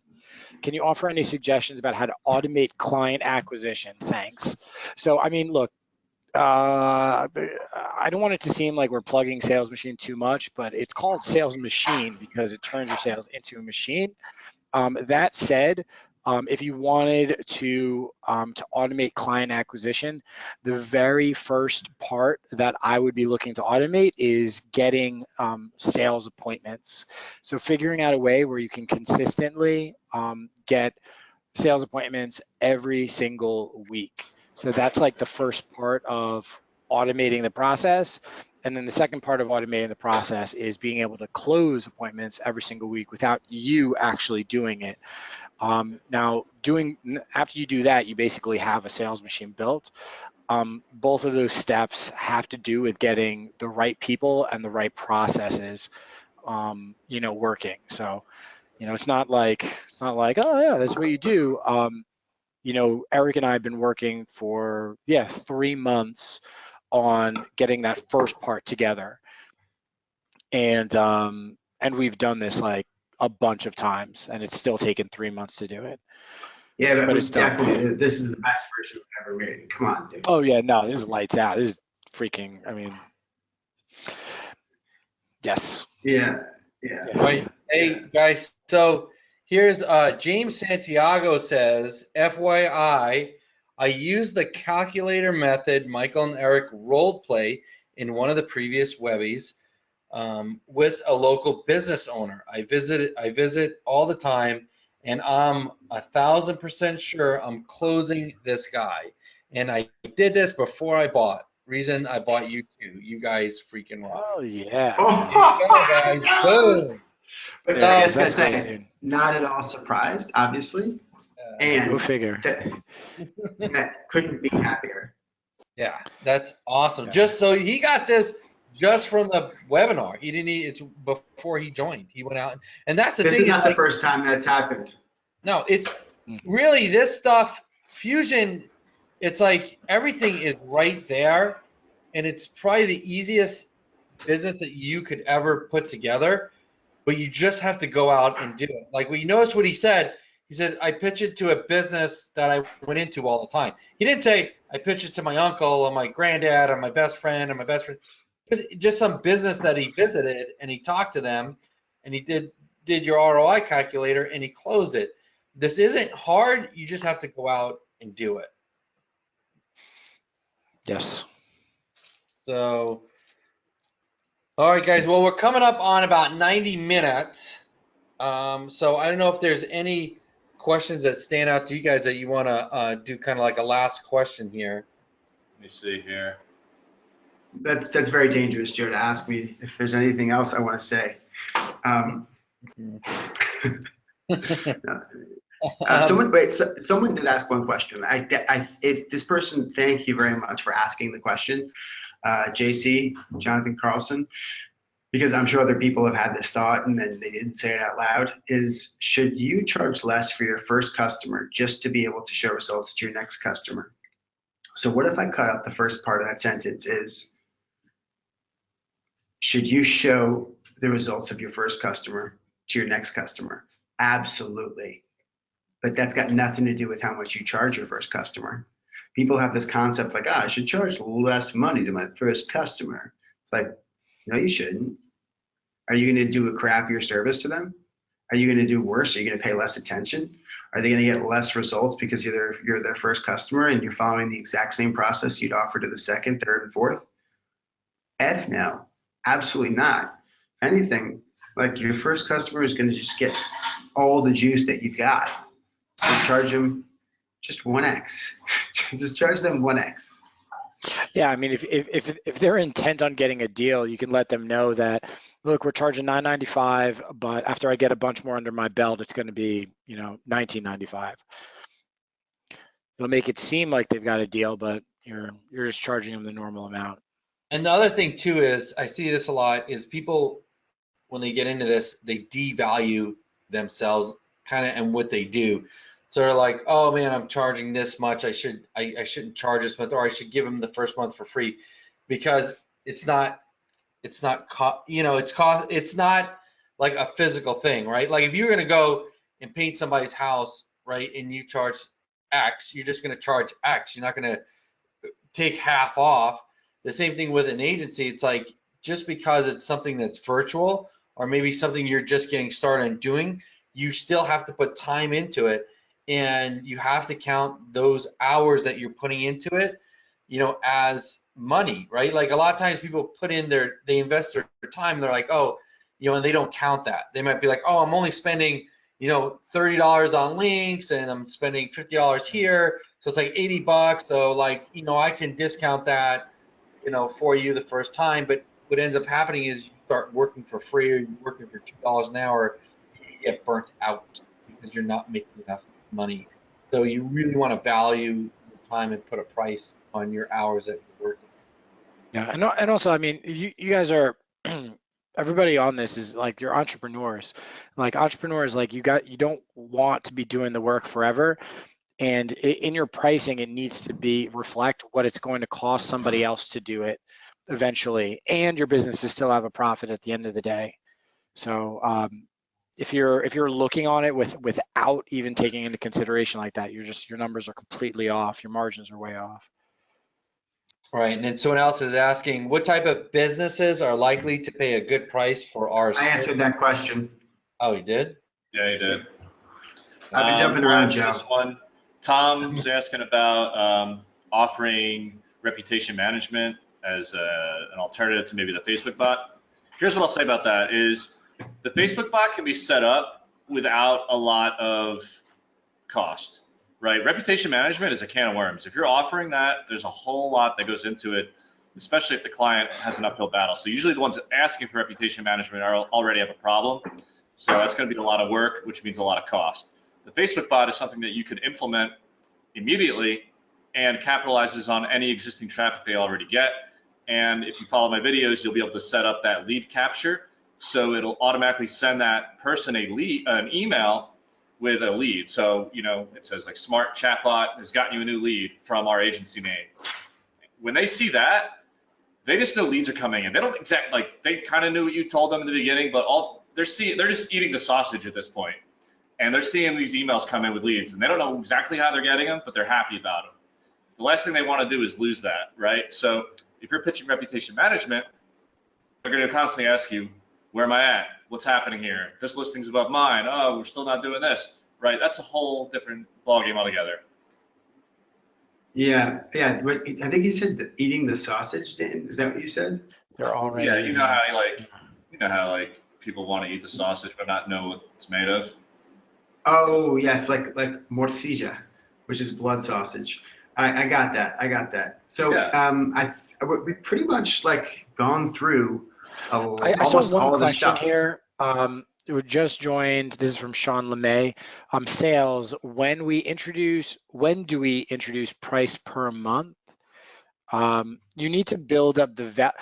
Can you offer any suggestions about how to automate client acquisition? Thanks. So, I mean, look, I don't want it to seem like we're plugging Sales Machine too much, but it's called Sales Machine because it turns your sales into a machine. That said, if you wanted to automate client acquisition, the very first part that I would be looking to automate is getting sales appointments. So figuring out a way where you can consistently get sales appointments every single week. So that's like the first part of automating the process. And then the second part of automating the process is being able to close appointments every single week without you actually doing it. Now, after you do that, you basically have a sales machine built. Both of those steps have to do with getting the right people and the right processes, working. So, it's not like, oh yeah, that's what you do. Eric and I have been working for 3 months on getting that first part together, and we've done this like a bunch of times, and it's still taken 3 months to do it. Yeah, but it's definitely this is the best version we've ever made. Come on, dude. Oh yeah, no, this is lights out. This is freaking. I mean, yes. Yeah. Right. Hey guys, so here's James Santiago says, FYI, I used the calculator method Michael and Eric role play in one of the previous Webbies with a local business owner. I visit all the time, and I'm 1,000% sure I'm closing this guy. And I did this before I bought. Reason I bought you two. You guys freaking rock. Oh yeah. Here you go, guys. Boom. But I was gonna say, not at all surprised, obviously, and go figure. That couldn't be happier. Yeah, that's awesome. Yeah. Just so he got this just from the webinar. He didn't. It's before he joined. He went out, and that's the thing. This is not the first time that's happened. No, it's really this stuff, Fusion, it's like everything is right there, and it's probably the easiest business that you could ever put together, but you just have to go out and do it. Like, we noticed what he said. He said, I pitch it to a business that I went into all the time. He didn't say, I pitch it to my uncle or my granddad or my best friend or my best friend. Just some business that he visited, and he talked to them, and he did your ROI calculator, and he closed it. This isn't hard. You just have to go out and do it. Yes. So, all right, guys. Well, we're coming up on about 90 minutes. So I don't know if there's any questions that stand out to you guys that you want to do kind of like a last question here. Let me see here. That's very dangerous, Joe, to ask me if there's anything else I want to say. Someone did ask one question. This person, thank you very much for asking the question, JC, Jonathan Carlson, because I'm sure other people have had this thought and then they didn't say it out loud, is should you charge less for your first customer just to be able to show results to your next customer? So what if I cut out the first part of that sentence is, should you show the results of your first customer to your next customer? Absolutely. But that's got nothing to do with how much you charge your first customer. People have this concept like, I should charge less money to my first customer. It's like, no, you shouldn't. Are you going to do a crappier service to them? Are you going to do worse? Are you going to pay less attention? Are they going to get less results because you're their first customer and you're following the exact same process you'd offer to the second, third, and fourth? F no, absolutely not. If anything, like your first customer is going to just get all the juice that you've got. So charge them just 1x. Just charge them 1x. Yeah, I mean, if they're intent on getting a deal, you can let them know that, look, we're charging $9.95, but after I get a bunch more under my belt, it's going to be, $19.95. It'll make it seem like they've got a deal, but you're just charging them the normal amount. And the other thing too is, I see this a lot, is people, when they get into this, they devalue themselves kind of and what they do. So they're like, oh man, I'm charging this much. I shouldn't charge this much, or I should give them the first month for free, because it's not it's not like a physical thing, right? Like if you're gonna go and paint somebody's house, right, and you charge X, you're just gonna charge X. You're not gonna take half off. The same thing with an agency. It's like, just because it's something that's virtual, or maybe something you're just getting started on doing, you still have to put time into it, and you have to count those hours that you're putting into it, as money, right? Like a lot of times people they invest their time, and they're like, oh, and they don't count that. They might be like, oh, I'm only spending, $30 on links, and I'm spending $50 here, so it's like $80. So like, I can discount that, for you the first time. But what ends up happening is you start working for free, or you're working for $2 an hour, you get burnt out because you're not making enough money. So you really want to value your time and put a price on your hours that you're working. Yeah, and also, I mean, you guys are everybody on this is like, you're entrepreneurs. Like entrepreneurs, like you don't want to be doing the work forever. And in your pricing, it needs to reflect what it's going to cost somebody else to do it eventually, and your business to still have a profit at the end of the day. So if you're looking on it without even taking into consideration like that, your numbers are completely off. Your margins are way off. Right. And then someone else is asking, what type of businesses are likely to pay a good price for our I answered that question. Oh, you did? Yeah, you did. I've been jumping around, Joe. This one. Tom's asking about offering reputation management as an alternative to maybe the Facebook bot. Here's what I'll say about that is, the Facebook bot can be set up without a lot of cost, right? Reputation management is a can of worms. If you're offering that, there's a whole lot that goes into it, especially if the client has an uphill battle. So usually the ones asking for reputation management already have a problem. So that's going to be a lot of work, which means a lot of cost. The Facebook bot is something that you can implement immediately and capitalizes on any existing traffic they already get. And if you follow my videos, you'll be able to set up that lead capture. So it'll automatically send that person an email with a lead. So, it says like smart chatbot has gotten you a new lead from our agency name. When they see that, they just know leads are coming in. They don't they kind of knew what you told them in the beginning, but they're just eating the sausage at this point. And they're seeing these emails come in with leads, and they don't know exactly how they're getting them, but they're happy about them. The last thing they want to do is lose that, right? So if you're pitching reputation management, they're going to constantly ask you, where am I at? What's happening here? This listing's above mine. Oh, we're still not doing this, right? That's a whole different ballgame altogether. Yeah. I think you said eating the sausage, Dan. Is that what you said? They're already. Yeah, you know how people want to eat the sausage but not know what it's made of. Oh yes, like morcilla, which is blood sausage. I got that. So Yeah. we've pretty much gone through I saw almost one all of the question stuff. here. We just joined. This is from Sean LeMay. Sales. When do we introduce price per month? You need to build up the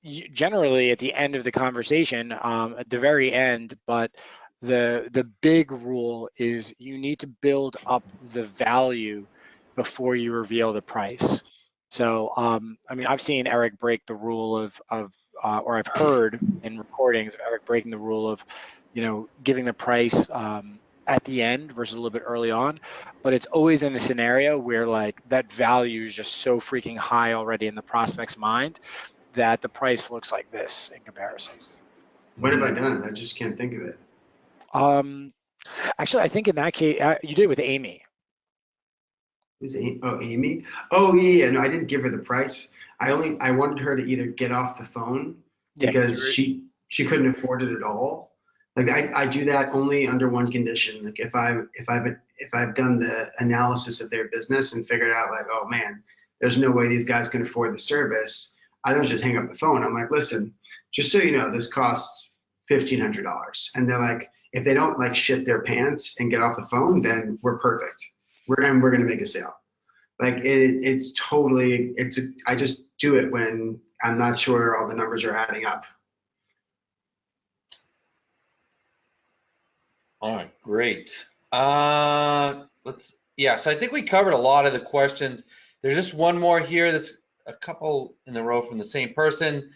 generally at the end of the conversation, at the very end. But the big rule is you need to build up the value before you reveal the price. So, I've seen Eric break the rule or I've heard in recordings of Eric breaking the rule of, giving the price at the end versus a little bit early on. But it's always in a scenario where that value is just so freaking high already in the prospect's mind that the price looks like this in comparison. What have I done? I just can't think of it. Actually, I think in that case, you did it with Amy. Amy? Oh yeah. No, I didn't give her the price. I wanted her to either get off the phone because she couldn't afford it at all. I do that only under one condition. Like if I've done the analysis of their business and figured out oh man, there's no way these guys can afford the service, I don't just hang up the phone. I'm like, listen, just so you know, this costs $1,500. And they're like, if they don't shit their pants and get off the phone, then we're perfect. We're going to make a sale. I just do it when I'm not sure all the numbers are adding up. All right, great. So I think we covered a lot of the questions. There's just one more here. That's a couple in a row from the same person.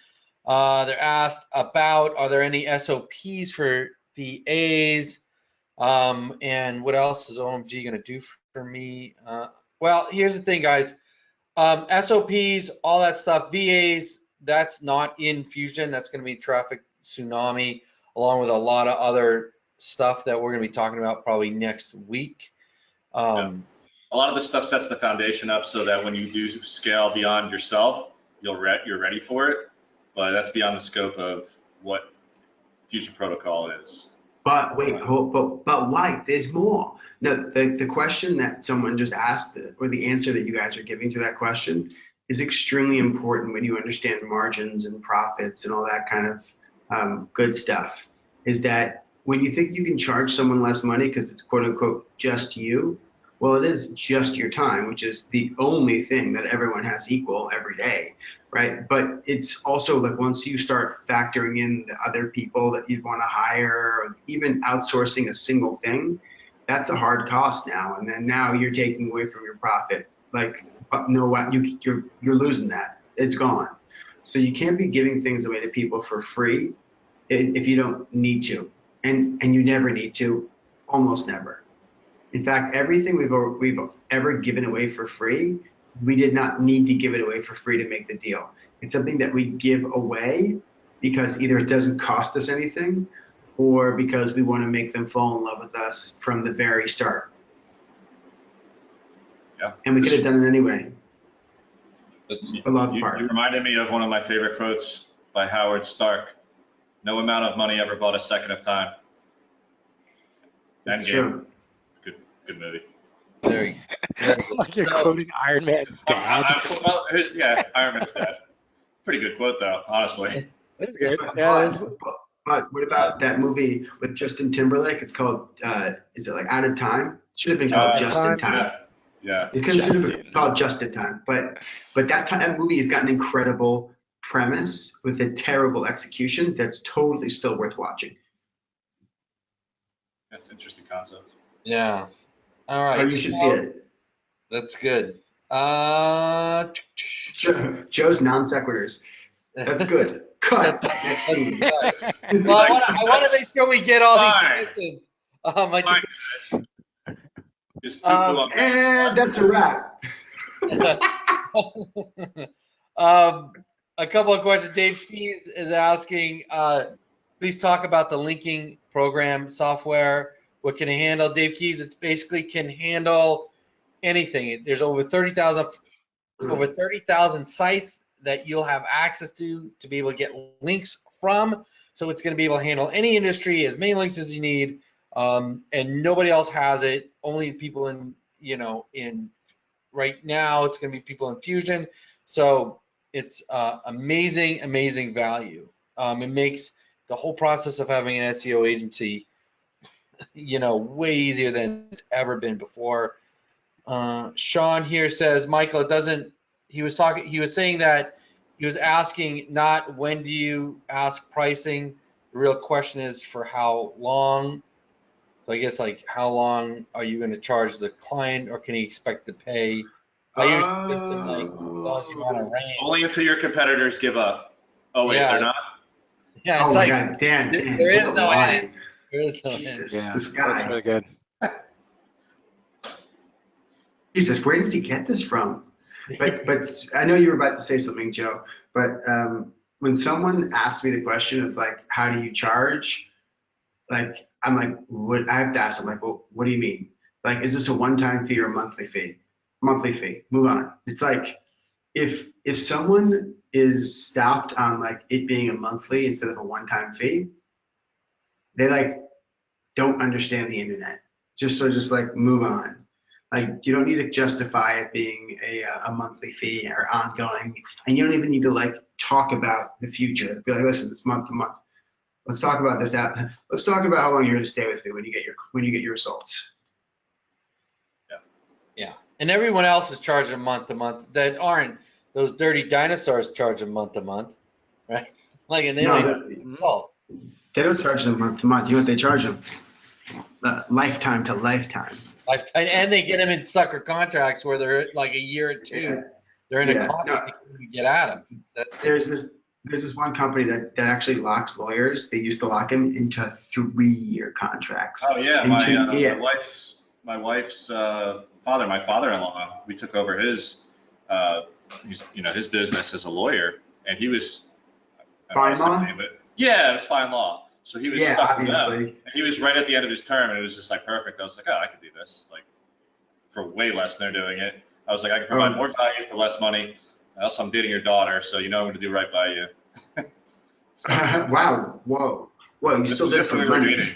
They're asked about, are there any SOPs for VAs? And what else is OMG going to do for me? Well, here's the thing, guys. SOPs, all that stuff, VAs, that's not in Fusion. That's going to be Traffic Tsunami, along with a lot of other stuff that we're going to be talking about probably next week. A lot of the stuff sets the foundation up so that when you do scale beyond yourself, you're ready for it. But that's beyond the scope of what Fusion Protocol is. But wait, but why? There's more. No, the question that someone just asked, or the answer that you guys are giving to that question, is extremely important when you understand margins and profits and all that kind of good stuff. Is that when you think you can charge someone less money because it's quote unquote just you, well, it is just your time, which is the only thing that everyone has equal every day, right? But it's also once you start factoring in the other people that you'd want to hire, or even outsourcing a single thing, that's a hard cost now. And then now you're taking away from your profit. You're losing that. It's gone. So you can't be giving things away to people for free if you don't need to, and you never need to, almost never. In fact, everything we've ever given away for free, we did not need to give it away for free to make the deal. It's something that we give away because either it doesn't cost us anything or because we want to make them fall in love with us from the very start. Yeah. And we could have done it anyway. You reminded me of one of my favorite quotes by Howard Stark. No amount of money ever bought a second of time. That's true. Good movie. There you go. Like you're quoting Iron Man's dad. Yeah, Iron Man's dad. Pretty good quote though, honestly. That's good. But what about that movie with Justin Timberlake? It's called, is it Out of Time? Should have been called Just in Time. Yeah. It should have been called Just in Time. But that movie has got an incredible premise with a terrible execution that's totally still worth watching. That's an interesting concept. Yeah. All right. Oh, you should see it. That's good. Joe's non sequiturs. That's good. Cut. Next scene. Well, Like, I want to make sure we get all fine. these questions. I Fine, guys. Just poo-poo on And that's a wrap. A couple of questions. Dave Keys is asking, please talk about the linking program software. What can it handle? Dave Keys, it basically can handle anything. There's over 30,000 sites that you'll have access to be able to get links from. So it's going to be able to handle any industry, as many links as you need, and nobody else has it. Only people in right now, it's going to be people in Fusion. So it's amazing value. It makes the whole process of having an SEO agency, way easier than it's ever been before. Sean here says, Michael, he was saying that he was asking not when do you ask pricing, the real question is for how long. So I guess like how long are you going to charge the client, or can he expect to pay? I usually just been like, as long as you want to range. Only until your competitors give up. Oh wait, Yeah. they're not? Yeah, Oh it's my like God, Dan, there is what a no line. end. There is no end. Jesus, Yeah, this that's guy. really good. Jesus, where does he get this from? But I know you were about to say something, Joe. But when someone asks me the question of like, how do you charge? Like, I'm like, what? I have to ask them like, well, what do you mean? Like, is this a one-time fee or a monthly fee? Monthly fee. Move on. It's like, if someone is stopped on like it being a monthly instead of a one-time fee, they like don't understand the internet. Just like move on. Like, you don't need to justify it being a monthly fee or ongoing, and you don't even need to like talk about the future. Be like, listen, it's month to month. Let's talk about this app. Let's talk about how long you're going to stay with me when you get your results. Yeah, and everyone else is charging month to month that aren't those dirty dinosaurs charging month to month, right? Like, and they don't even results. They don't charge them month to month. You know what they charge them? Lifetime to lifetime. And they get them in sucker contracts where they're like a year or two. Yeah. They're in a Yeah. contract to get at them. There's this one company that actually locks lawyers. They used to lock them into 3-year contracts. Oh yeah, yeah. my wife's father, my father-in-law, we took over his his business as a lawyer, and he was Fine law? Yeah, it was fine law. So he was stuck with them, obviously. and he was right at the end of his term, and it was just like perfect. I was like, oh, I could do this, like for way less than they're doing it. I was like, I can provide more value for less money. Also, I'm dating your daughter, so I'm going to do right by you. Wow. Whoa. You still did it for money.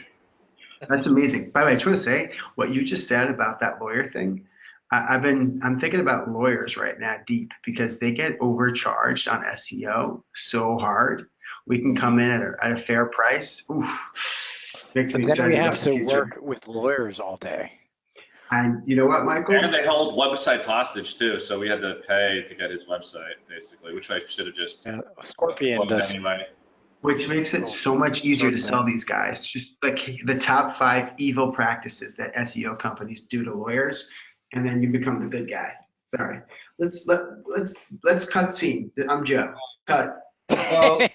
That's amazing. By the way, I just want to say what you just said about that lawyer thing. I'm thinking about lawyers right now deep, because they get overcharged on SEO so hard. We can come in at a fair price. Oof. Makes me But then excited we about have the to future. work with lawyers all day. And you know what, Michael? And they held websites hostage too, so we had to pay to get his website, basically, which I should have just Scorpion does. anyway. Which makes it so much easier to sell these guys. Just like the top 5 evil practices that SEO companies do to lawyers, and then you become the good guy. Sorry. Let's cut scene. I'm Joe. Cut. So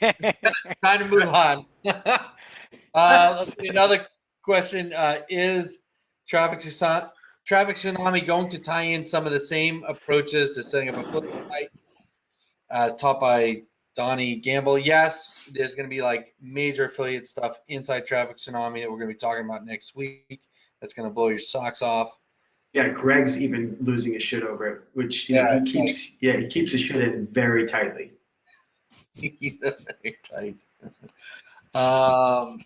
time to move on. Let's see, another question is Traffic Tsunami going to tie in some of the same approaches to setting up a flip site as taught by Donnie Gamble? Yes, there's going to be like major affiliate stuff inside Traffic Tsunami that we're going to be talking about next week. That's going to blow your socks off. Yeah, Greg's even losing his shit over it, which he keeps his shit in very tightly. Very tight. Do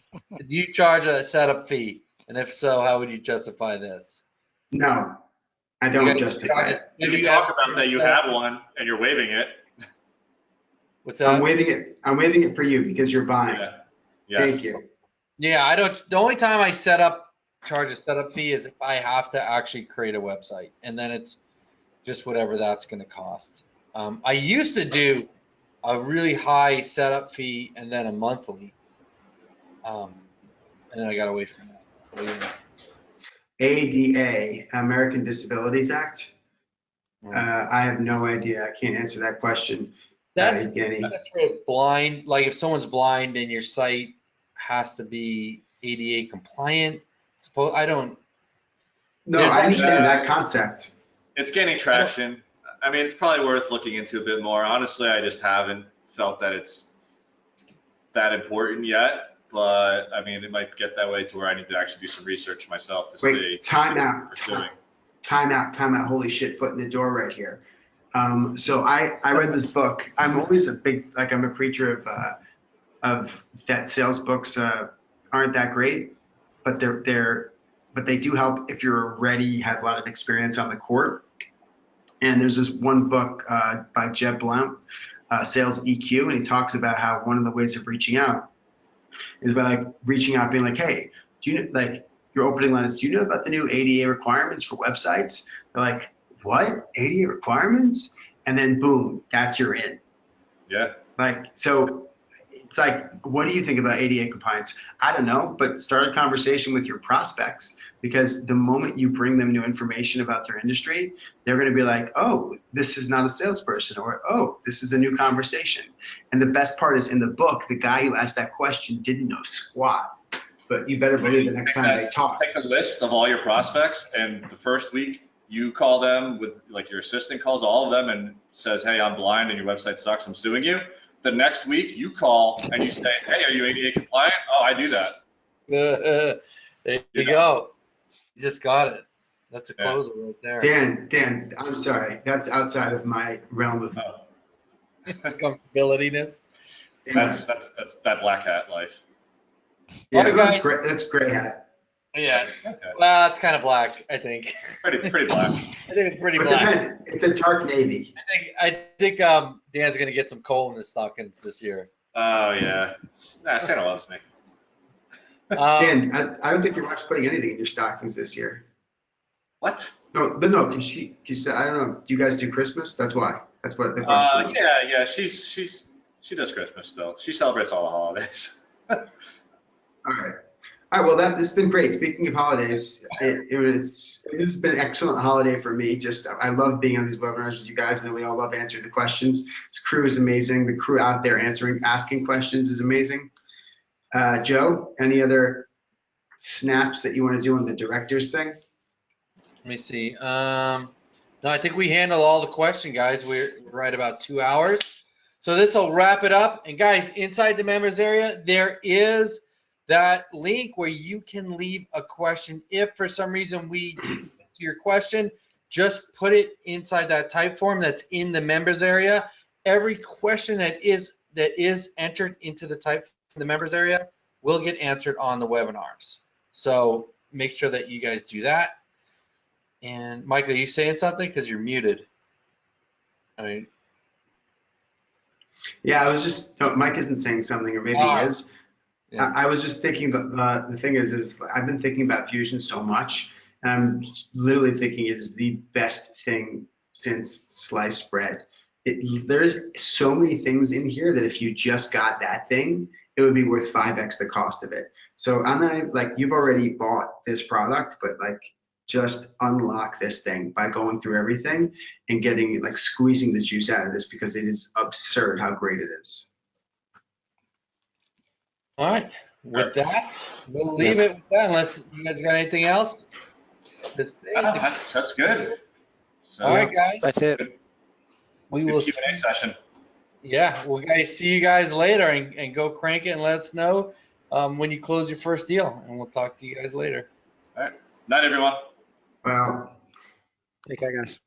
you charge a setup fee? And if so, how would you justify this? No, I don't justify it. You can talk about that you have one and you're waiving it. What's that? I'm waiving it for you because you're buying. Yeah. Yes. Thank you. Yeah, I don't. The only time I charge a setup fee is if I have to actually create a website, and then it's just whatever that's going to cost. I used to do a really high setup fee and then a monthly, and then I got away from that. ADA, American Disabilities Act. Hmm. I have no idea. I can't answer that question, That's Evgeny. that's for blind. Like if someone's blind and your site has to be ADA compliant. Suppose I don't. No, There's I like understand that concept. It's gaining traction. I mean, it's probably worth looking into a bit more. Honestly, I just haven't felt that it's that important yet. But I mean, it might get that way to where I need to actually do some research myself to see. Wait, time out. Pursuing. Time out. Holy shit, foot in the door right here. So I read this book. I'm always a big, like I'm a preacher of that sales books aren't that great, but but they do help if you're already have a lot of experience on the court. And there's this one book by Jeb Blount, Sales EQ, and he talks about how one of the ways of reaching out is by like reaching out, being like, hey, do you know, like your opening line is, do you know about the new ADA requirements for websites? They're like, what? ADA requirements? And then boom, that's your in. Yeah. Like, so it's like, what do you think about ADA compliance? I don't know, but start a conversation with your prospects, because the moment you bring them new information about their industry, they're going to be like, oh, this is not a salesperson, or oh, this is a new conversation. And the best part is in the book, the guy who asked that question didn't know squat, but you better believe the next time they talk. Take a list of all your prospects, and the first week you call them with, like, your assistant calls all of them and says, hey, I'm blind and your website sucks, I'm suing you. The next week you call and you say, hey, are you ADA compliant? Oh, I do that. there you go. You just got it. That's a closer right there. Dan, I'm sorry. That's outside of my realm of Comfortability-ness. That's that black hat life. Yeah, Okay, that's great. That's gray hat. Yeah. Okay. Well, it's kind of black, I think. Pretty black. I think it's pretty But black. depends. It's a dark navy. I think Dan's gonna get some coal in his stockings this year. Oh yeah. Nah, Santa loves me. Dan, I don't think your wife's putting anything in your stockings this year. What? No, but no, because she said, I don't know. Do you guys do Christmas? That's why. That's what the question was. Yeah. She does Christmas still. She celebrates all the holidays. All right. All right. Well, this has been great. Speaking of holidays, this has been an excellent holiday for me. Just I love being on these webinars with you guys, and we all love answering the questions. This crew is amazing. The crew out there asking questions is amazing. Joe, any other snaps that you want to do on the directors thing? Let me see. No, I think we handle all the question, guys. We're right about 2 hours. So this will wrap it up. And guys, inside the members area, there is that link where you can leave a question. If for some reason we didn't get to your question, just put it inside that type form that's in the members area. Every question that is entered into the type in the members area will get answered on the webinars. So make sure that you guys do that. And Michael, are you saying something? Because you're muted. I mean, Yeah, I was just, no, Mike isn't saying something, or maybe he is. yeah. I was just thinking that the thing is I've been thinking about Fusion so much, and I'm literally thinking it is the best thing since sliced bread. There's so many things in here that if you just got that thing, it would be worth 5x the cost of it. So I'm not like, you've already bought this product, but like just unlock this thing by going through everything and getting, like, squeezing the juice out of this, because it is absurd how great it is. All right. With that, we'll leave it with that unless you guys got anything else. That's good. So, All right, guys. That's it. We good will. Q&A session. Yeah, we'll guys see you guys later, and go crank it and let us know when you close your first deal, and we'll talk to you guys later. All right. Night, everyone. Well, Take care, guys.